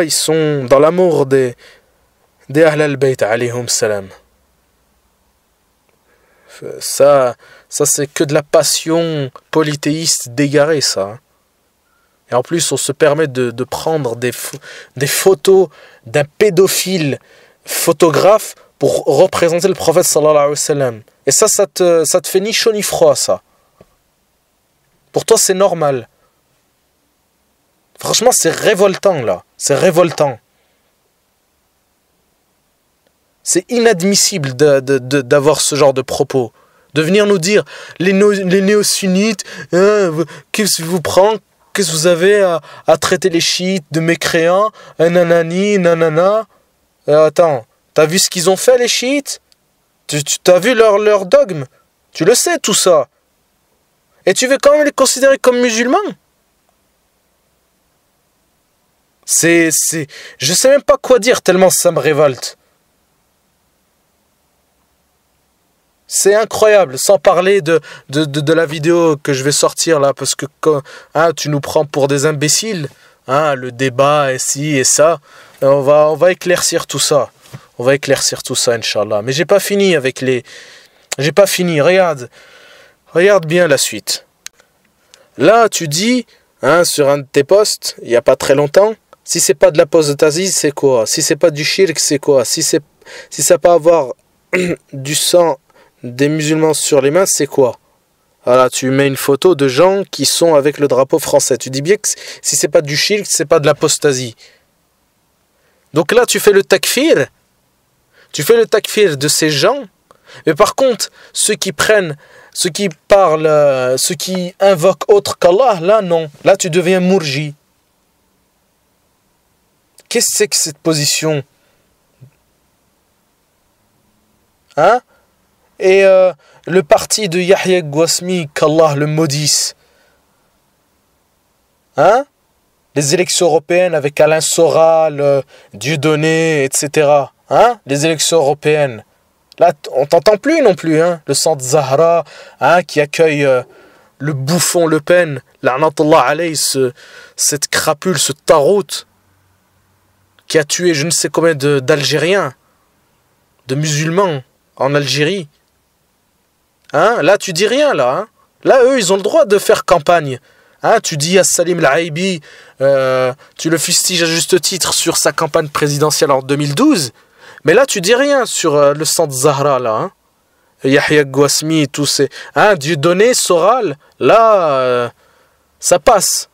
ils sont dans l'amour des Ahl al-Bayt alayhum salam. Ça c'est que de la passion polythéiste dégarée, ça. Et en plus, on se permet de prendre des photos d'un pédophile photographe pour représenter le prophète sallallahu alayhi wa sallam. Et ça te fait ni chaud ni froid, ça. Pour toi, c'est normal. Franchement, c'est révoltant, là. C'est révoltant. C'est inadmissible d'avoir ce genre de propos. de venir nous dire les néo-sunnites, hein, qu'est-ce qui vous prend, qu'est-ce que vous avez à traiter les chiites de mécréants, nanani, nanana. Attends, t'as vu ce qu'ils ont fait les chiites? Tu t'as vu leur dogme? Tu le sais tout ça. Et tu veux quand même les considérer comme musulmans? Je sais même pas quoi dire tellement ça me révolte. C'est incroyable, sans parler de la vidéo que je vais sortir là, parce que hein, tu nous prends pour des imbéciles, hein, le débat et ci et ça. On va éclaircir tout ça. On va éclaircir tout ça, Inch'Allah. Mais j'ai pas fini avec les... J'ai pas fini, regarde. Regarde bien la suite. Là, tu dis, hein, sur un de tes posts, il n'y a pas très longtemps, si c'est pas de l'apostasie, c'est quoi? Si c'est pas du shirk, c'est quoi? Si ça peut avoir du sang des musulmans sur les mains, c'est quoi? Voilà, tu mets une photo de gens qui sont avec le drapeau français. Tu dis bien que si c'est pas du shirk, c'est pas de l'apostasie. Donc là, tu fais le takfir. Tu fais le takfir de ces gens. Mais par contre, ceux qui parlent, ceux qui invoquent autre qu'Allah, là non. Là, tu deviens mourji. Qu'est-ce que c'est que cette position? Hein? Et le parti de Yahya Gouasmi, qu'Allah le maudisse. Hein? Les élections européennes avec Alain Soral, Dieudonné, etc. Hein? Les élections européennes. Là, on t'entend plus non plus, hein? Le centre Zahra, hein, qui accueille le bouffon Le Pen, la'natullah alayhi, cette crapule, ce tarout, qui a tué je ne sais combien d'Algériens, de musulmans en Algérie. Hein? Là, tu dis rien, là. Hein? Là, eux, ils ont le droit de faire campagne. Hein? Tu dis à Salim Al-Aïbi, tu le fustiges à juste titre sur sa campagne présidentielle en 2012, mais là, tu dis rien sur le centre Zahra, là. Hein? Yahya Gouasmi, tous ces... Hein? Dieudonné, Soral, là, ça passe.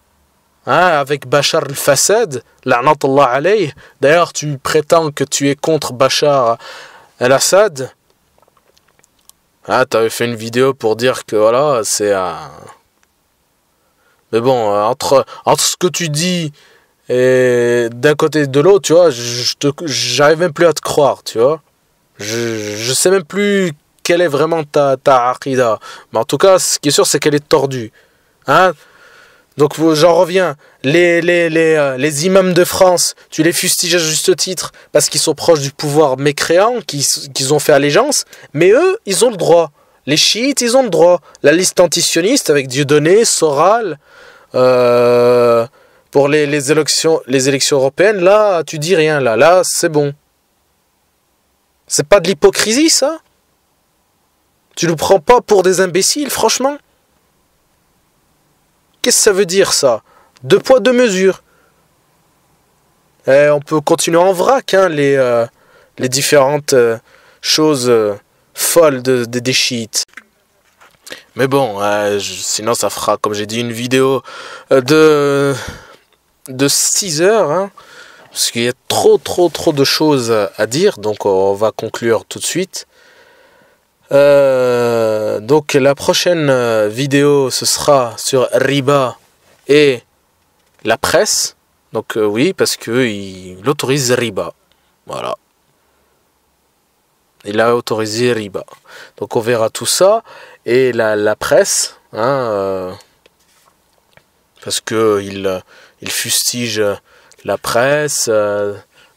Hein? Avec Bachar el-Fassad, la'natullah alayh. D'ailleurs, tu prétends que tu es contre Bachar el-Assad. Ah, tu avais fait une vidéo pour dire que, voilà, c'est... Mais bon, entre ce que tu dis... Et d'un côté et de l'autre, tu vois, j'arrive même plus à te croire, tu vois. Je sais même plus quelle est vraiment ta aqida. Mais en tout cas, ce qui est sûr, c'est qu'elle est tordue. Hein? Donc j'en reviens. Les imams de France, tu les fustiges à juste titre parce qu'ils sont proches du pouvoir mécréant, qu'ils ont fait allégeance. Mais eux, ils ont le droit. Les chiites, ils ont le droit. La liste antisioniste avec Dieudonné, Soral... pour les élections européennes, là, tu dis rien, là, c'est bon. C'est pas de l'hypocrisie, ça? Tu nous prends pas pour des imbéciles, franchement? Qu'est-ce que ça veut dire, ça? 2 poids, 2 mesures. Et on peut continuer en vrac, hein, les différentes choses folles des chiites. Mais bon, sinon ça fera, comme j'ai dit, une vidéo de 6 heures, hein, parce qu'il y a trop de choses à dire, donc on va conclure tout de suite. Donc la prochaine vidéo, ce sera sur Riba et la presse. Donc oui, parce qu'il autorise Riba. Voilà. Il a autorisé Riba. Donc on verra tout ça. Et la presse, hein, parce que il fustige la presse,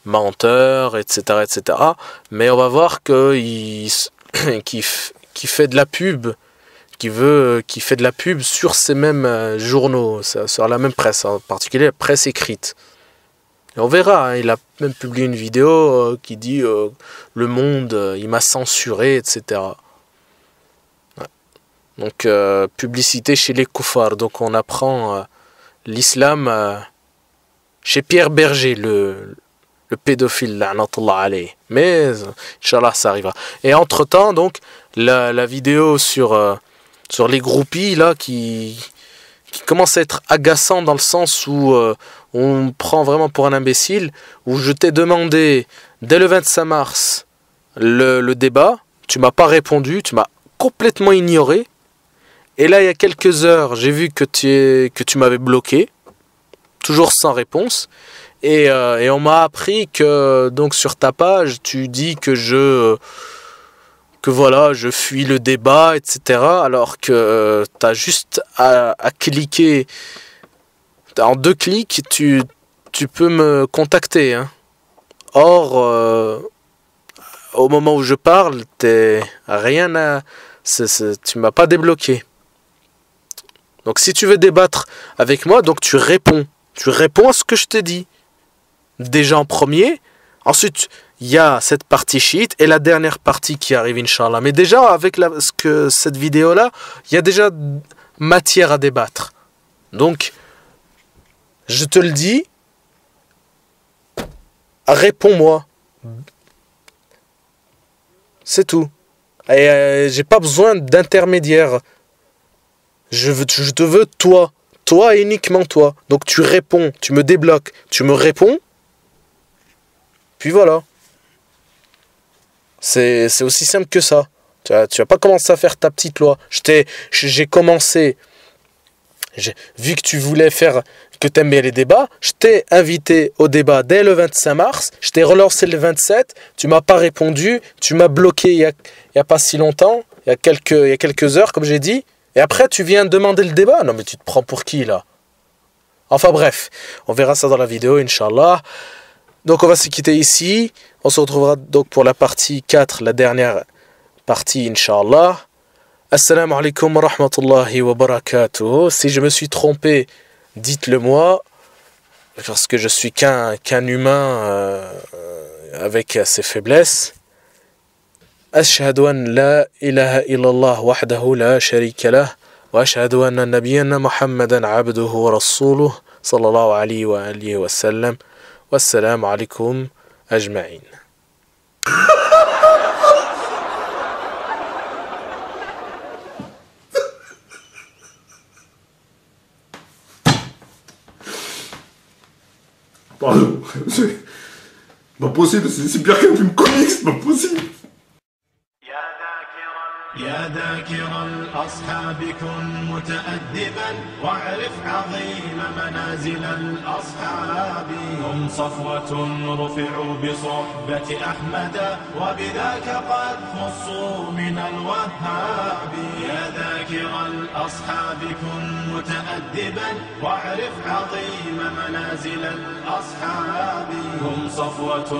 menteur, etc., etc. Mais on va voir qu'il fait de la pub, qui fait de la pub sur ces mêmes journaux, sur la même presse, en particulier la presse écrite. Et on verra, hein, il a même publié une vidéo qui dit Le Monde, il m'a censuré, etc. Ouais. Donc, publicité chez les koufars. Donc, on apprend l'islam chez Pierre Berger, le pédophile, la'natullah alayh. Mais, Inch'Allah, ça arrivera. Et entre-temps, donc, la vidéo sur les groupies, là, qui commence à être agaçant dans le sens où on me prend vraiment pour un imbécile, où je t'ai demandé, dès le 25 mars, le débat, tu m'as pas répondu, tu m'as complètement ignoré. Et là, il y a quelques heures, j'ai vu que tu m'avais bloqué, toujours sans réponse. Et on m'a appris que donc sur ta page, tu dis que voilà, je fuis le débat, etc. Alors que tu as juste à cliquer. En 2 clics, tu peux me contacter. Hein. Or, au moment où je parle, tu m'as pas débloqué. Donc si tu veux débattre avec moi, donc tu réponds. Tu réponds à ce que je te dis. Déjà en premier. Ensuite, il y a cette partie chiite et la dernière partie qui arrive, Inch'Allah. Mais déjà, avec cette vidéo-là, il y a déjà matière à débattre. Donc, je te le dis, réponds-moi. C'est tout. Et j'ai pas besoin d'intermédiaire. Je te veux toi. Toi et uniquement toi. Donc tu réponds, tu me débloques, tu me réponds. Puis voilà. C'est aussi simple que ça. Tu vas pas commencer à faire ta petite loi. J'ai commencé. Vu que tu voulais que tu aimes bien les débats, je t'ai invité au débat dès le 25 mars. Je t'ai relancé le 27. Tu m'as pas répondu. Tu m'as bloqué il y a pas si longtemps. Il y a quelques heures, comme j'ai dit. Et après, tu viens demander le débat. Non, mais tu te prends pour qui, là? Enfin bref, on verra ça dans la vidéo, Inch'Allah. Donc on va se quitter ici. On se retrouvera donc pour la partie 4, la dernière partie, Inch'Allah. Assalamu alaikum wa rahmatullahi wa barakatuh. Si je me suis trompé, dites-le moi. Parce que je suis qu'un humain avec ses faiblesses. أشهد أن لا إله إلا الله وحده لا شريك له وأشهد أن نبينا محمدا عبده ورسوله صلى الله عليه وآله وسلم والسلام عليكم أجمعين. Pardon, c'est pas possible, c'est pire qu'un film comique, c'est pas possible. يا ذاكر الأصحاب كن متأدبا واعرف عظيم منازل الأصحاب هم صفوة رفعوا بصحبة أحمد وبذاك قد خصوا من الوهاب يا ذاكر الأصحاب كن متأدبا واعرف عظيم منازل الأصحاب هم صفوة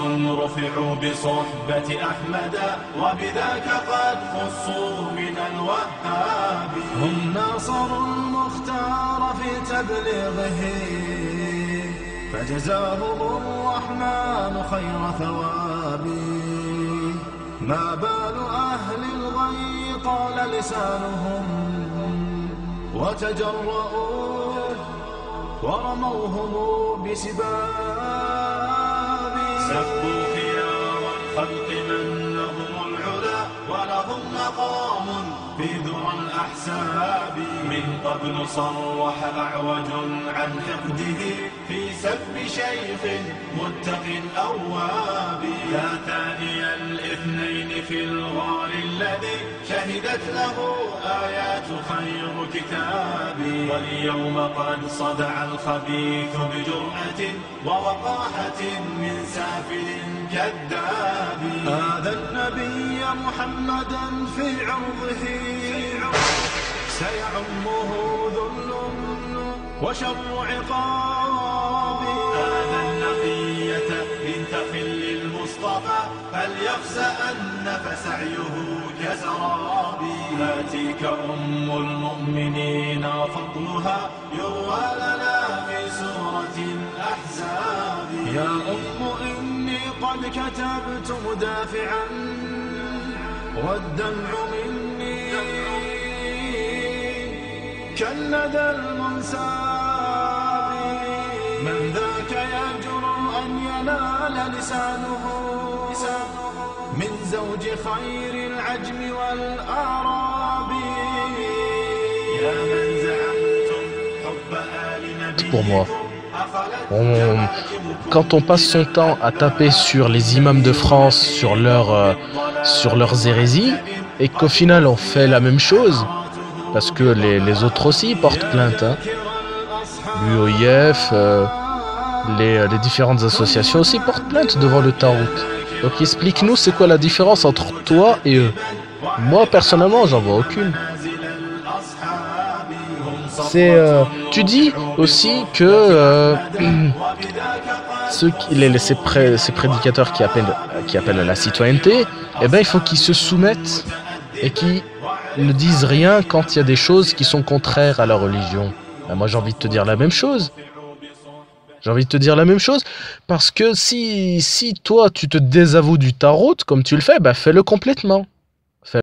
رفعوا بصحبة أحمد وبذاك قد خصوا من الوهاب هم ناصروا المختار في تبليغه فجزاهم الرحمن خير ثواب ما بال أهل الغي طال لسانهم وتجرؤوا ورموهم بسباب سبوا خيار الخلق من لهم العلا ولهم مقام في ذرى الأحساب من قبل صرح أعوج عن حقده في سب شيخ متق أواب يا ثاني الاثنين في الغار الذي شهدت له آيات خير كتاب واليوم قد صدع الخبيث بجرأة ووقاحة من سافل كذاب هذا النبي محمدا في عرضه سيعمه ذل وشر عقاب هذا النقية إن تخل المصطفى فليخسأن فسعيه كسراب هاتيك أم المؤمنين فضلها يروى لنا في سورة الأحزاب يا أم إني قد كتبت مدافعا والدمع مني كالندى المنساب من ذاك يجرؤ أن ينال لسانه من زوج خير العجم والأعراب يا من زعمتم حب آل نبيكم Quand on passe son temps à taper sur les imams de France, sur leur sur leurs hérésies et qu'au final on fait la même chose, parce que les autres aussi portent plainte, hein. L'UOIF, les différentes associations aussi portent plainte devant le Tarout. Donc explique-nous c'est quoi la différence entre toi et eux. Moi personnellement j'en vois aucune. Tu dis aussi que ces prédicateurs qui appellent à la citoyenneté, eh ben il faut qu'ils se soumettent et qu'ils ne disent rien quand il y a des choses qui sont contraires à la religion. Ben moi j'ai envie de te dire la même chose. J'ai envie de te dire la même chose parce que si toi tu te désavoues du tarot comme tu le fais, ben fais-le complètement.